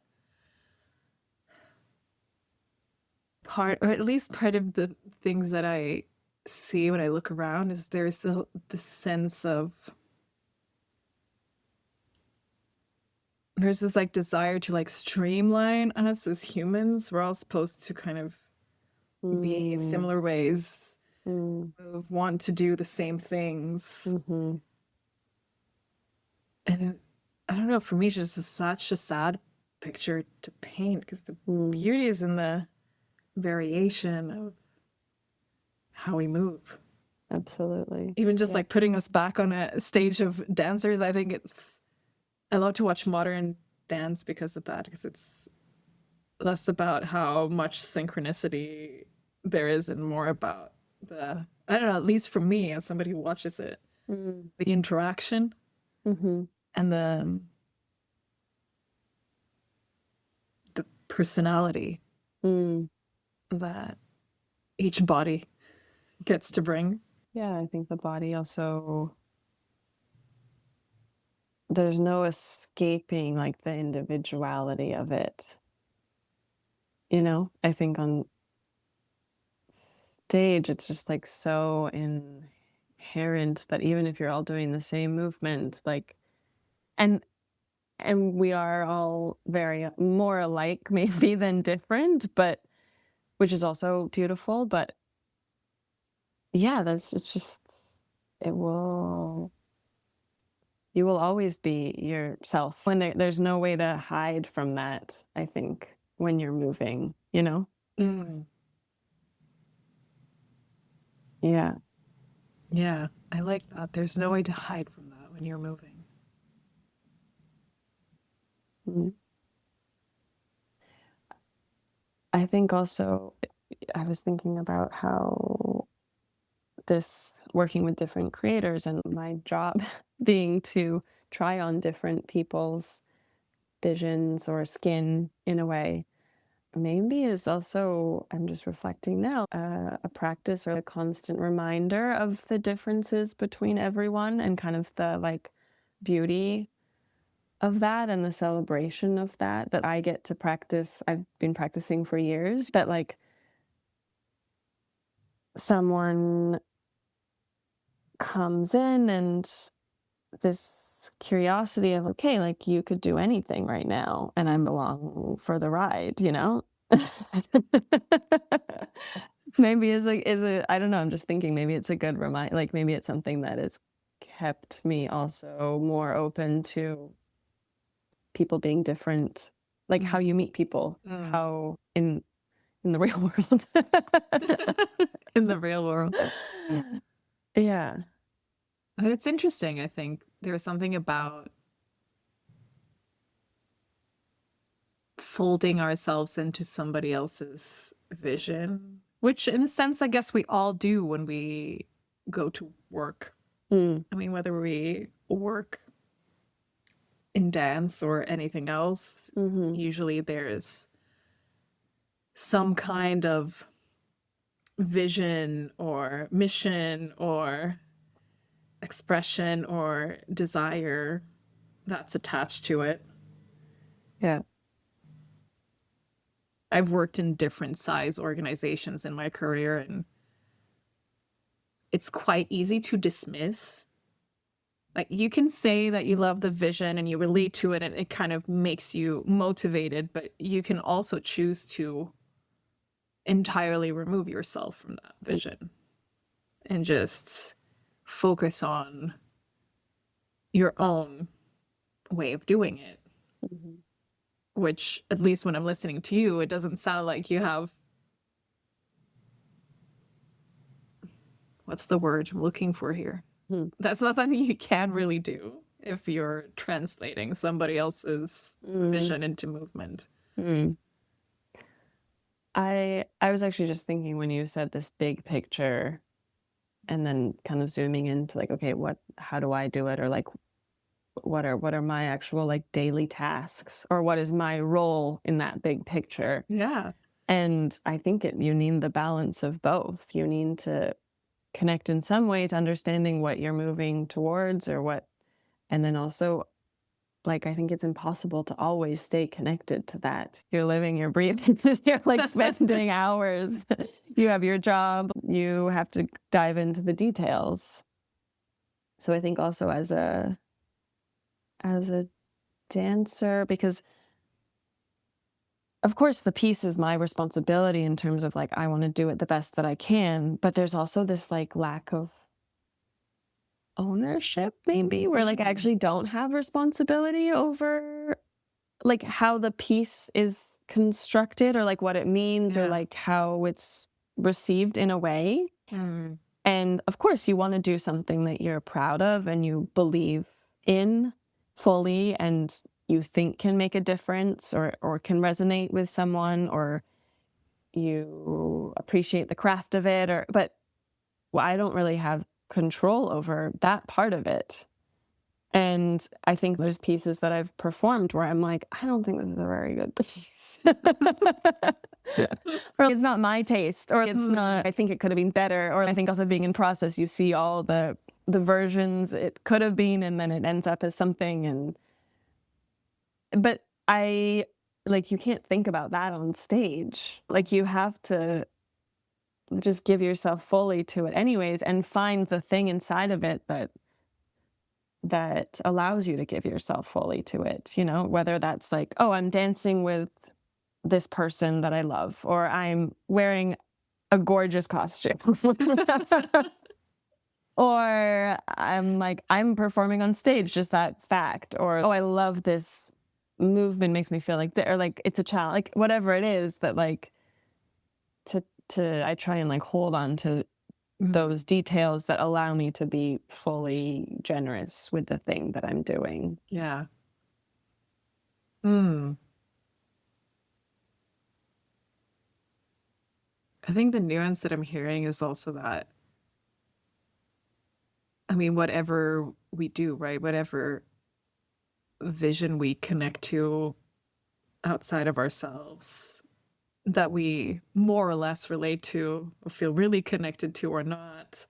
part, or at least part of the things that I see when I look around, is there's the sense of, there's this like desire to like streamline us as humans. We're all supposed to kind of be in similar ways, want to do the same things. And I don't know, for me, it's just such a sad picture to paint because the beauty is in the variation of how we move. Absolutely. Even just like putting us back on a stage of dancers, I think I love to watch modern dance because of that, because it's less about how much synchronicity there is and more about I don't know, at least for me as somebody who watches it, the interaction and the personality that each body gets to bring. Yeah, I think the body also, there's no escaping like the individuality of it. You know, I think on stage, it's just like so inherent that even if you're all doing the same movement, like, and we are all very more alike maybe than different, but which is also beautiful. But yeah, it's just, it will, you will always be yourself when there's no way to hide from that, I think, when you're moving, you know? Yeah. Yeah, I like that. There's no way to hide from that when you're moving. Mhm. I think also, I was thinking about how this working with different creators and my job being to try on different people's visions or skin in a way, maybe is also, I'm just reflecting now, a practice or a constant reminder of the differences between everyone and kind of the like beauty of that and the celebration of that I get to practice. I've been practicing for years, that like someone comes in and this curiosity of, okay, like you could do anything right now and I'm along for the ride, you know? Maybe it's like, is it, I don't know, I'm just thinking maybe it's a good remind, like maybe it's something that has kept me also more open to people being different, like how you meet people, how in the real world. In the real world. Yeah. But it's interesting, I think. There's something about folding ourselves into somebody else's vision, which in a sense, I guess we all do when we go to work. Mm. I mean, whether we work in dance or anything else, usually there's some kind of vision or mission or expression or desire that's attached to it. Yeah. I've worked in different size organizations in my career, and it's quite easy to dismiss. Like, you can say that you love the vision and you relate to it and it kind of makes you motivated, but you can also choose to entirely remove yourself from that vision and just focus on your own way of doing it. Which, at least when I'm listening to you, it doesn't sound like you have, what's the word I'm looking for here? That's not something you can really do if you're translating somebody else's vision into movement. I was actually just thinking when you said this big picture and then kind of zooming into like, okay, how do I do it? Or like, what are my actual like daily tasks, or what is my role in that big picture? Yeah. And I think you need the balance of both. You need to connect in some way to understanding what you're moving towards or what, and then also, like, I think it's impossible to always stay connected to that. You're living, you're breathing, you're like spending hours. You have your job, you have to dive into the details. So I think also as a dancer, because of course the piece is my responsibility in terms of like I want to do it the best that I can, but there's also this like lack of ownership maybe where like I actually don't have responsibility over like how the piece is constructed or like what it means or like how it's received in a way. Mm. And of course, you want to do something that you're proud of and you believe in fully and you think can make a difference or can resonate with someone or you appreciate the craft of it but I don't really have control over that part of it. And I think there's pieces that I've performed where I'm like, I don't think this is a very good piece. Or it's not my taste, or it's not, I think it could have been better. Or I think also being in process, you see all the versions it could have been, and then it ends up as something. But you can't think about that on stage. Like you have to just give yourself fully to it anyways and find the thing inside of it that allows you to give yourself fully to it, whether that's like, oh, I'm dancing with this person that I love, or I'm wearing a gorgeous costume. Or I'm performing on stage, just that fact. Or, oh, I love this movement, makes me feel like that, or like it's a challenge, like whatever it is that I try and hold on to those details that allow me to be fully generous with the thing that I'm doing. Yeah. I think the nuance that I'm hearing is also that, I mean, whatever we do, right? Whatever vision we connect to outside of ourselves, that we more or less relate to or feel really connected to or not,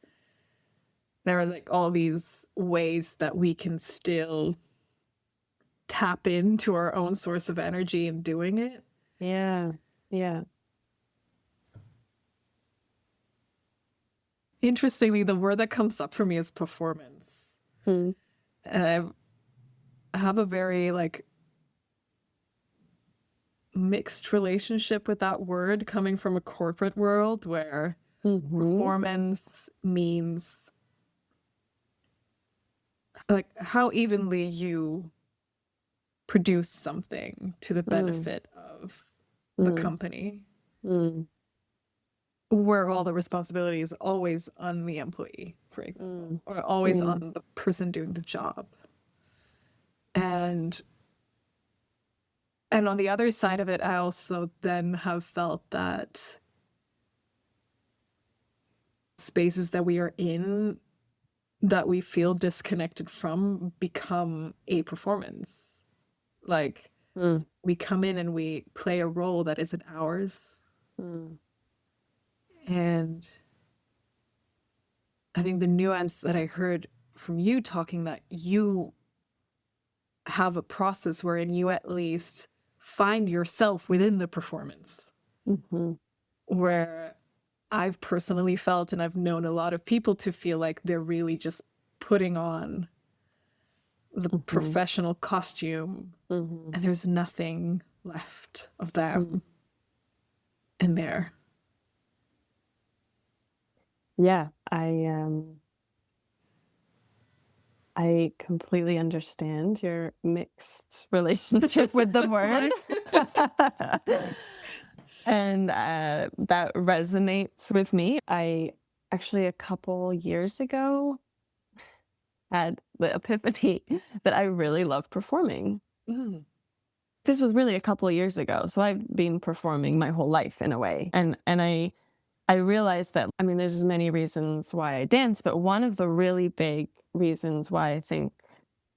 there are like all these ways that we can still tap into our own source of energy in doing it. Yeah. Yeah. Interestingly, the word that comes up for me is performance. And I have a very mixed relationship with that word coming from a corporate world where performance means like how evenly you produce something to the benefit of the company, where all the responsibility is always on the employee, for example, or always on the person doing the job. And on the other side of it, I also then have felt that spaces that we are in that we feel disconnected from become a performance. Like we come in and we play a role that isn't ours. And I think the nuance that I heard from you talking, that you have a process wherein you at least find yourself within the performance. Where I've personally felt, and I've known a lot of people to feel like they're really just putting on the professional costume and there's nothing left of them in there. Yeah, I completely understand your mixed relationship with the word. And that resonates with me. I actually, a couple years ago, had the epiphany that I really love performing. This was really a couple of years ago. So I've been performing my whole life in a way. And I realized that, I mean, there's many reasons why I dance, but one of the really big reasons why I think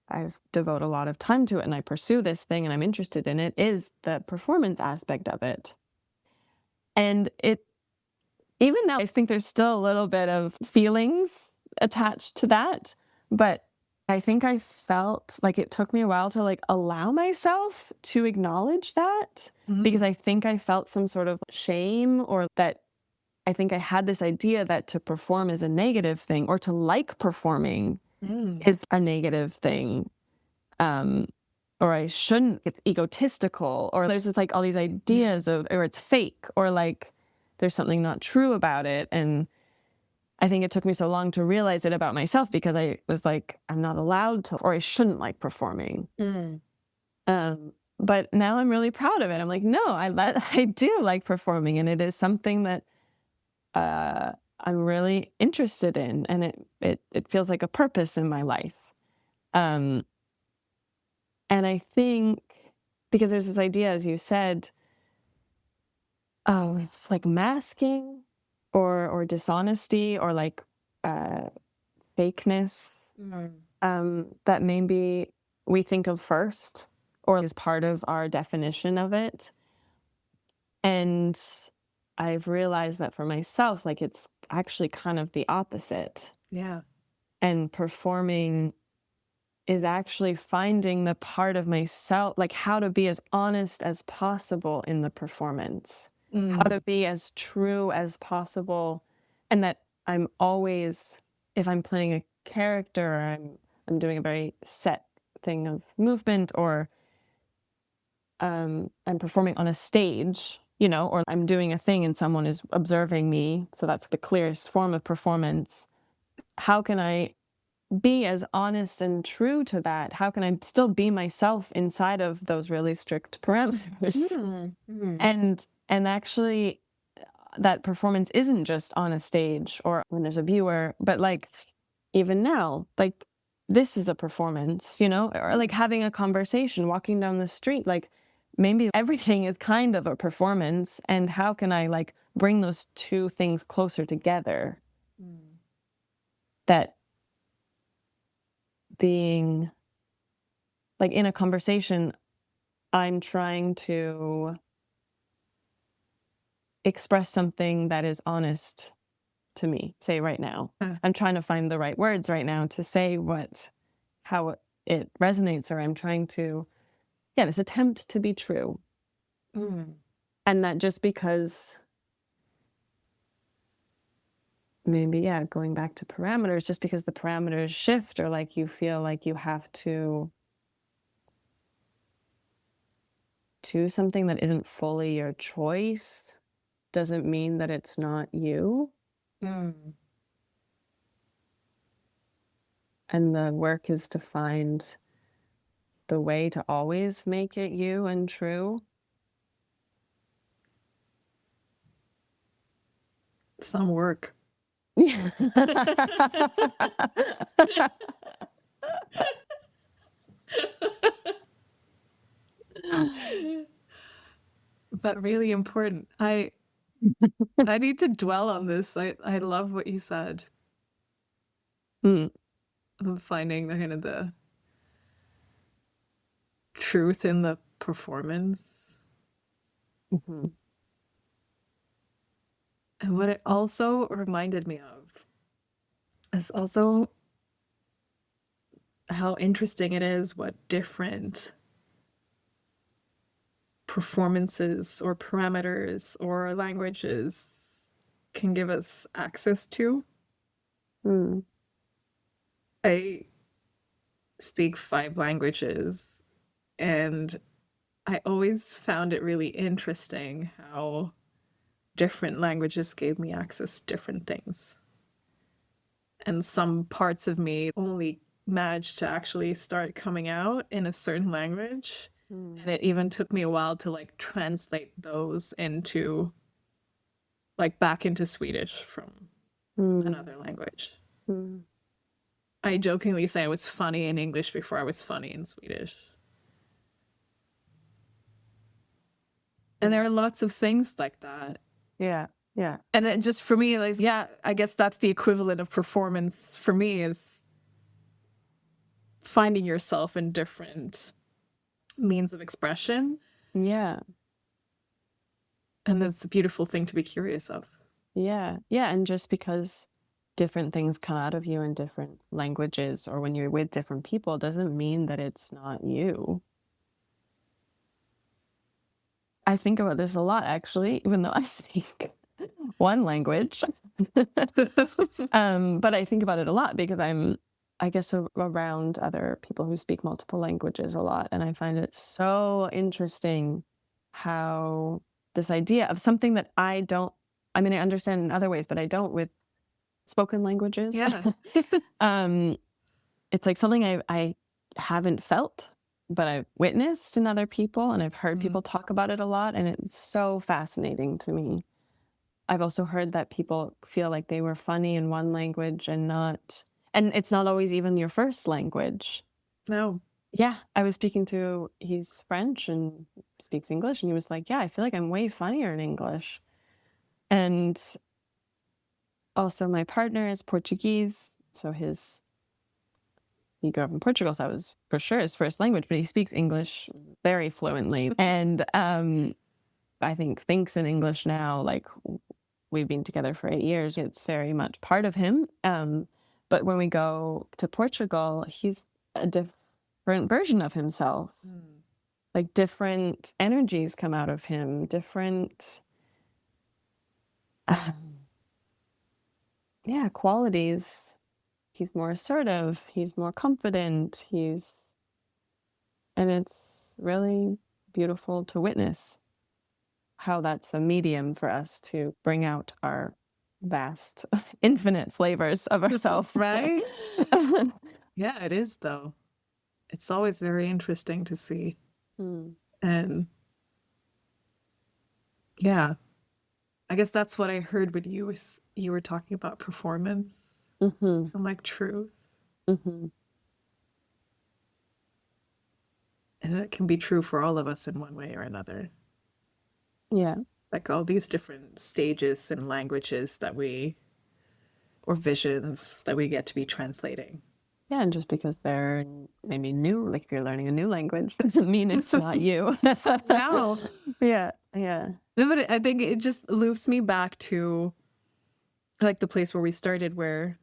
I've devoted a lot of time to it and I pursue this thing and I'm interested in it is the performance aspect of it. And even now, I think there's still a little bit of feelings attached to that, but I think I felt like it took me a while to allow myself to acknowledge that because I think I felt some sort of shame, or that I think I had this idea that to perform is a negative thing, or to like performing is a negative thing. Or I shouldn't, it's egotistical, or there's just all these ideas of, or it's fake, or there's something not true about it. And I think it took me so long to realize it about myself because I was like, I'm not allowed to, or I shouldn't like performing. But now I'm really proud of it. I'm like, no, I do like performing. And it is something that I'm really interested in, and it feels like a purpose in my life. Um, and I think because there's this idea, as you said, of like masking or dishonesty or like uh, fakeness, that maybe we think of first or is part of our definition of it. And I've realized that for myself, like it's actually kind of the opposite. Yeah. And performing is actually finding the part of myself, like how to be as honest as possible in the performance, how to be as true as possible. And that I'm always, if I'm playing a character, or I'm doing a very set thing of movement, or I'm performing on a stage, or I'm doing a thing and someone is observing me. So that's the clearest form of performance. How can I be as honest and true to that? How can I still be myself inside of those really strict parameters? And actually that performance isn't just on a stage or when there's a viewer, but like even now, like this is a performance, or like having a conversation, walking down the street, like maybe everything is kind of a performance. And how can I like bring those two things closer together? That being like in a conversation, I'm trying to express something that is honest to me, say right now. I'm trying to find the right words right now to say how it resonates, or I'm trying to, this attempt to be true. And that just because maybe, going back to parameters, just because the parameters shift or like you feel like you have to do something that isn't fully your choice doesn't mean that it's not you. And the work is to find the way to always make it you and true. Some work. But really important. I need to dwell on this. I love what you said. Of finding the kind of the truth in the performance. And what it also reminded me of is also how interesting it is what different performances or parameters or languages can give us access to. I speak 5 languages, and I always found it really interesting how different languages gave me access to different things. And some parts of me only managed to actually start coming out in a certain language. And it even took me a while to like translate those into like back into Swedish from another language. I jokingly say I was funny in English before I was funny in Swedish. And there are lots of things like that. Yeah. And it just for me, like, I guess that's the equivalent of performance for me is finding yourself in different means of expression. Yeah. And that's a beautiful thing to be curious of. Yeah. And just because different things come out of you in different languages or when you're with different people doesn't mean that it's not you. I think about this a lot, actually, even though I speak one language. But I think about it a lot because I'm, I guess, around other people who speak multiple languages a lot. And I find it so interesting how this idea of something that I understand in other ways, but I don't with spoken languages. Yeah. It's like something I haven't felt, but I've witnessed in other people, and I've heard people talk about it a lot, and it's so fascinating to me. I've also heard that people feel like they were funny in one language and it's not always even your first language. No. Yeah, I was speaking to he's French and speaks English, and he was like, "Yeah, I feel like I'm way funnier in English." And also my partner is Portuguese, so he grew up in Portugal, so that was for sure his first language, but he speaks English very fluently. And I think thinks in English now, like we've been together for 8 years. It's very much part of him. But when we go to Portugal, he's a different version of himself. Like different energies come out of him, different, yeah, qualities. He's more assertive. He's more confident. And it's really beautiful to witness how that's a medium for us to bring out our vast, infinite flavors of ourselves. Right? Yeah, it is, though. It's always very interesting to see. And yeah, I guess that's what I heard when you were talking about performance Mm-hmm. and like truth. Mm-hmm. And it can be true for all of us in one way or another. Yeah. Like all these different stages and languages or visions that we get to be translating. Yeah, and just because they're maybe new, like if you're learning a new language, doesn't mean it's not you. No. Yeah, yeah. No, but I think it just loops me back to like the place where we started, where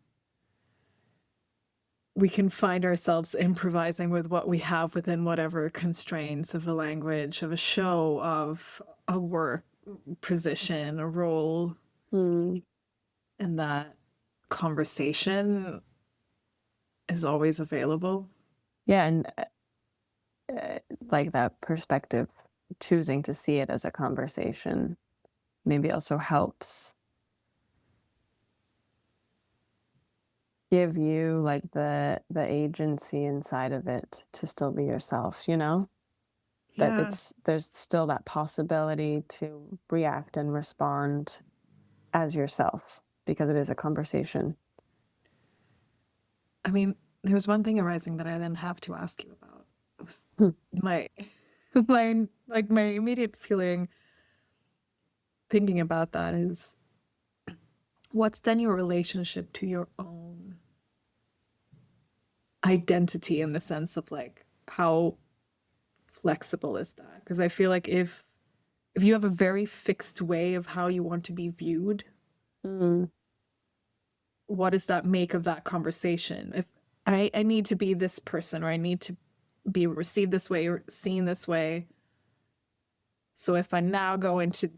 we can find ourselves improvising with what we have within whatever constraints of a language, of a show, of a work position, a role, Mm. and that conversation is always available. Yeah, and like that perspective, choosing to see it as a conversation, maybe also helps give you like the agency inside of it to still be yourself, that Yeah. there's still that possibility to react and respond as yourself because it is a conversation. I mean, there was one thing arising that I then have to ask you about. It was my my immediate feeling thinking about that is, what's then your relationship to your own identity, in the sense of like how flexible is that? Because I feel like if you have a very fixed way of how you want to be viewed, Mm. what does that make of that conversation? If I need to be this person, or I need to be received this way or seen this way, so if I now go into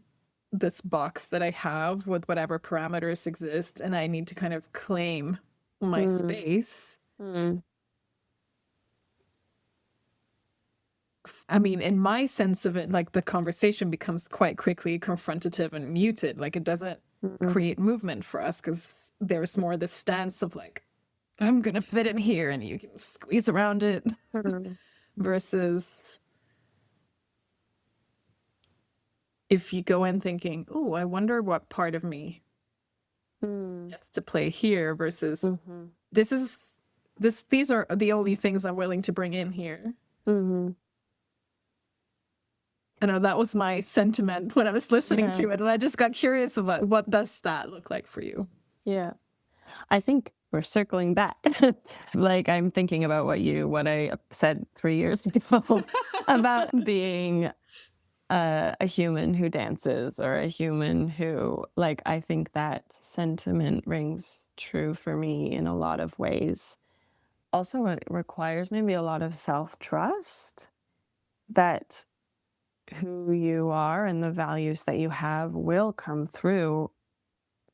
this box that I have with whatever parameters exist, and I need to kind of claim my space, Mm. I mean, in my sense of it, like the conversation becomes quite quickly confrontative and muted. Like it doesn't create movement for us, because there's more this stance of like, I'm gonna fit in here and you can squeeze around it, versus if you go in thinking, oh, I wonder what part of me gets to play here, versus these are the only things I'm willing to bring in here. I know that was my sentiment when I was listening to it, and I just got curious about what does that look like for you. Yeah. I think we're circling back. Like I'm thinking about what I said 3 years ago about being a human who dances, or a human who, like, I think that sentiment rings true for me in a lot of ways. Also, it requires maybe a lot of self-trust that who you are and the values that you have will come through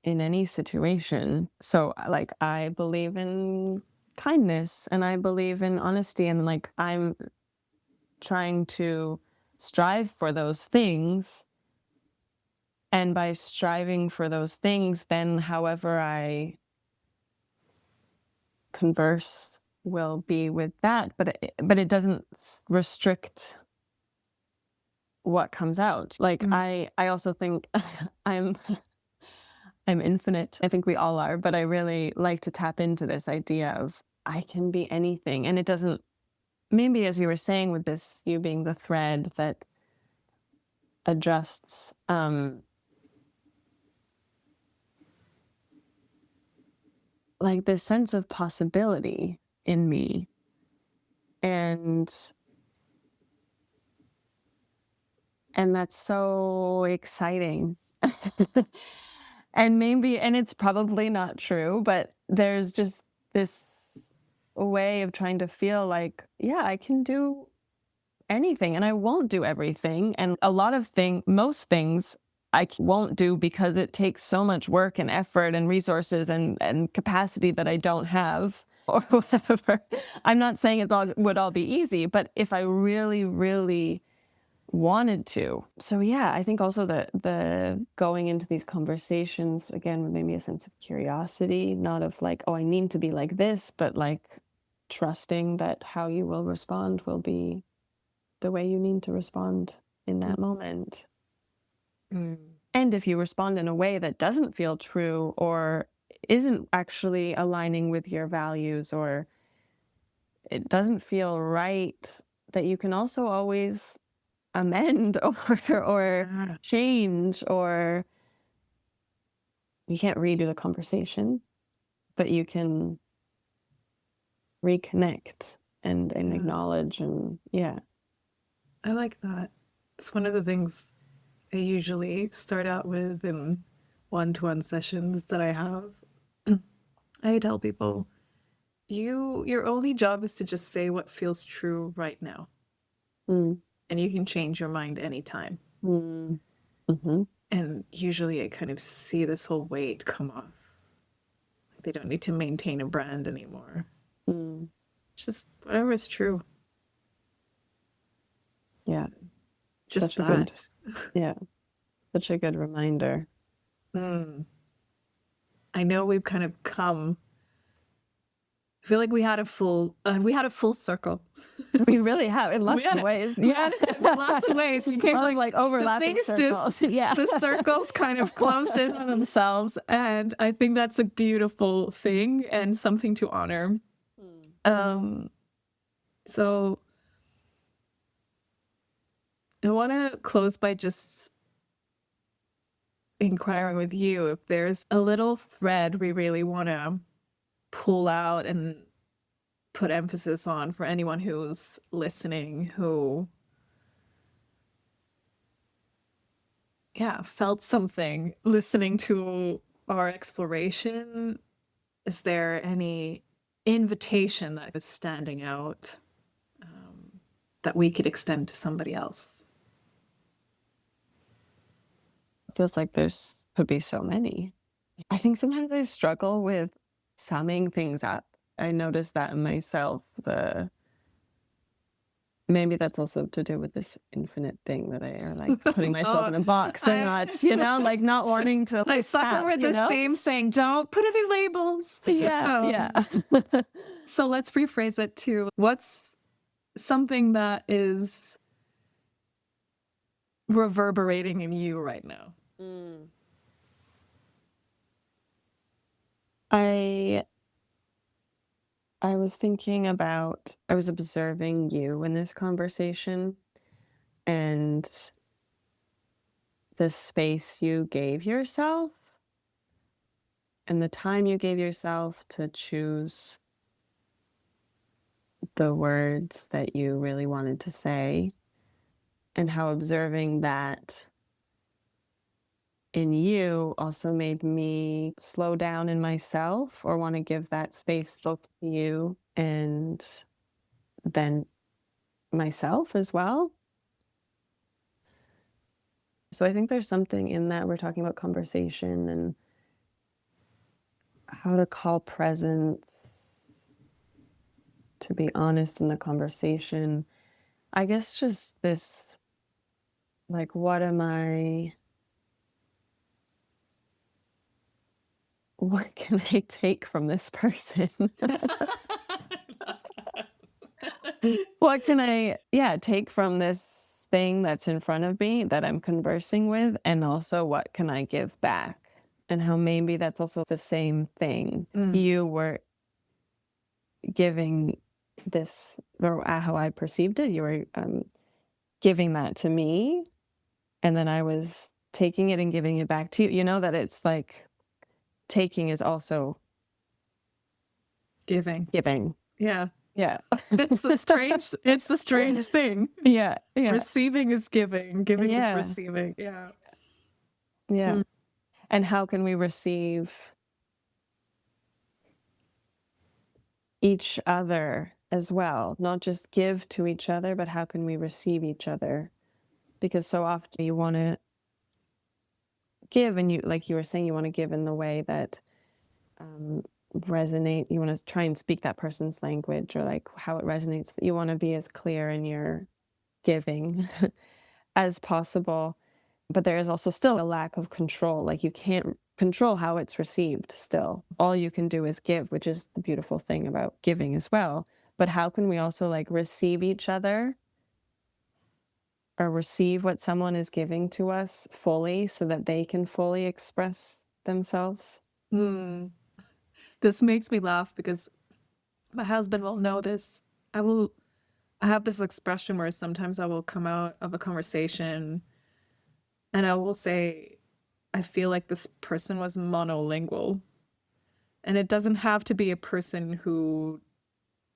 in any situation. So, like, I believe in kindness and I believe in honesty, and like I'm trying to strive for those things. And by striving for those things, then however I converse will be with that, but it doesn't restrict what comes out. Like I also think I'm I'm infinite. I think we all are, but I really like to tap into this idea of I can be anything. And it doesn't, maybe as you were saying with this, you being the thread that adjusts, like this sense of possibility in me. And that's so exciting. And it's probably not true, but there's just this way of trying to feel like, yeah, I can do anything and I won't do everything. And a lot of most things won't do because it takes so much work and effort and resources and capacity that I don't have or whatever. I'm not saying would all be easy, but if I really, really wanted to. So yeah, I think also the going into these conversations again made me a sense of curiosity, not of like, oh, I need to be like this, but like trusting that how you will respond will be the way you need to respond in that moment. And if you respond in a way that doesn't feel true or isn't actually aligning with your values or it doesn't feel right, that you can also always amend or change, or you can't redo the conversation, but you can reconnect and acknowledge and I like that. It's one of the things I usually start out with in one-to-one sessions that I have. I tell people, your only job is to just say what feels true right now. Mm. And you can change your mind anytime. Mm. Mm-hmm. And usually I kind of see this whole weight come off. They don't need to maintain a brand anymore. Mm. Just whatever is true. Yeah. Just such that. Such a good reminder. I know we've kind of come. I feel like we had a full circle. We really have in lots of ways. Yeah, lots of ways. We came like overlapping circles. The circles kind of closed in on themselves, and I think that's a beautiful thing and something to honor. So I want to close by just inquiring with you if there's a little thread we really want to pull out and put emphasis on for anyone who's listening, who felt something listening to our exploration. Is there any invitation that is standing out that we could extend to somebody else? Feels like could be so many. I think sometimes I struggle with summing things up. I noticed that in myself. Maybe that's also to do with this infinite thing that I are like putting myself in a box or not, like not wanting to. I suffer with the same saying, don't put any labels. Yeah. So let's rephrase it to what's something that is reverberating in you right now? I was thinking about, I was observing you in this conversation and the space you gave yourself and the time you gave yourself to choose the words that you really wanted to say, and how observing that in you also made me slow down in myself or want to give that space both to you and then myself as well. So I think there's something in that. We're talking about conversation and how to call presence, to be honest in the conversation. I guess just this, like, what can I take from this person? What can I, take from this thing that's in front of me that I'm conversing with? And also, what can I give back? and how maybe that's also the same thing. You were giving this, or how I perceived it, you were giving that to me, and then I was taking it and giving it back to you. You know, that it's like taking is also Giving. Yeah. It's the strangest thing. Yeah. Receiving is giving. Giving is Yeah. receiving. Yeah. Yeah. And how can we receive each other as well? Not just give to each other, but how can we receive each other? Because so often you want to give, and you, like you were saying, you want to give in the way that resonate. You want to try and speak that person's language, or like how it resonates. You want to be as clear in your giving as possible. But there is also still a lack of control. Like you can't control how it's received still. All you can do is give, which is the beautiful thing about giving as well. But how can we also like receive each other, or receive what someone is giving to us fully, so that they can fully express themselves? This makes me laugh because my husband will know this. I have this expression where sometimes I will come out of a conversation and I will say, I feel like this person was monolingual. And it doesn't have to be a person who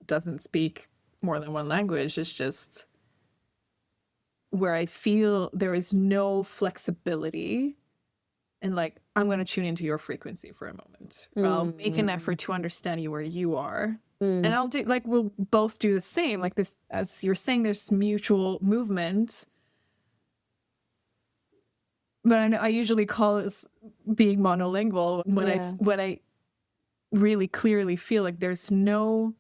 doesn't speak more than one language. It's just where I feel there is no flexibility, and like, I'm going to tune into your frequency for a moment. I'll make an effort to understand you where you are. And I'll do, like, we'll both do the same. Like this, as you're saying, there's mutual movement. But I usually call this being monolingual when I really clearly feel like there's no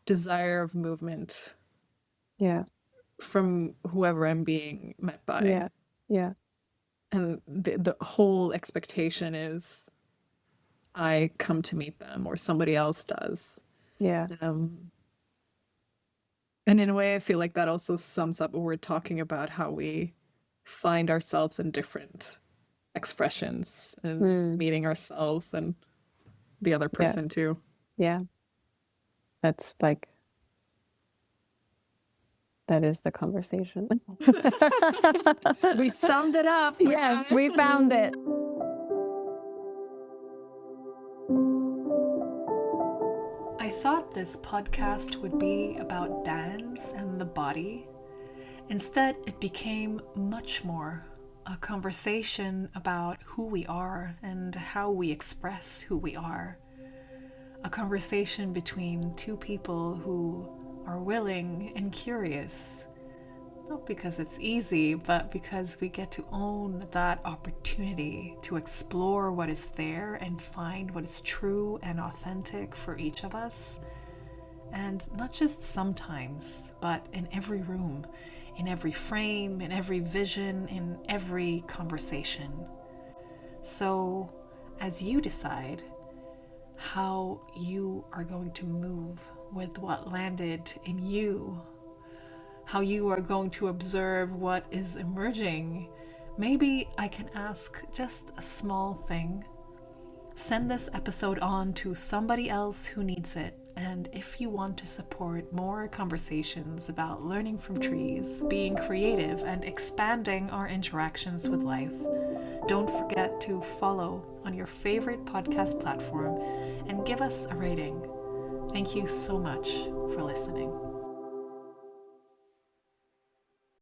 desire of movement from whoever I'm being met by. And the whole expectation is I come to meet them or somebody else does. And in a way, I feel like that also sums up what we're talking about, how we find ourselves in different expressions and meeting ourselves and the other person too. That's like, that is the conversation. We summed it up. Yes, we found it. I thought this podcast would be about dance and the body. Instead, it became much more a conversation about who we are and how we express who we are. A conversation between two people who are willing and curious. Not because it's easy, but because we get to own that opportunity to explore what is there and find what is true and authentic for each of us. And not just sometimes, but in every room, in every frame, in every vision, in every conversation. So, as you decide how you are going to move with what landed in you, how you are going to observe what is emerging, maybe I can ask just a small thing. Send this episode on to somebody else who needs it. And if you want to support more conversations about learning from trees, being creative, and expanding our interactions with life, don't forget to follow on your favorite podcast platform and give us a rating. Thank you so much for listening.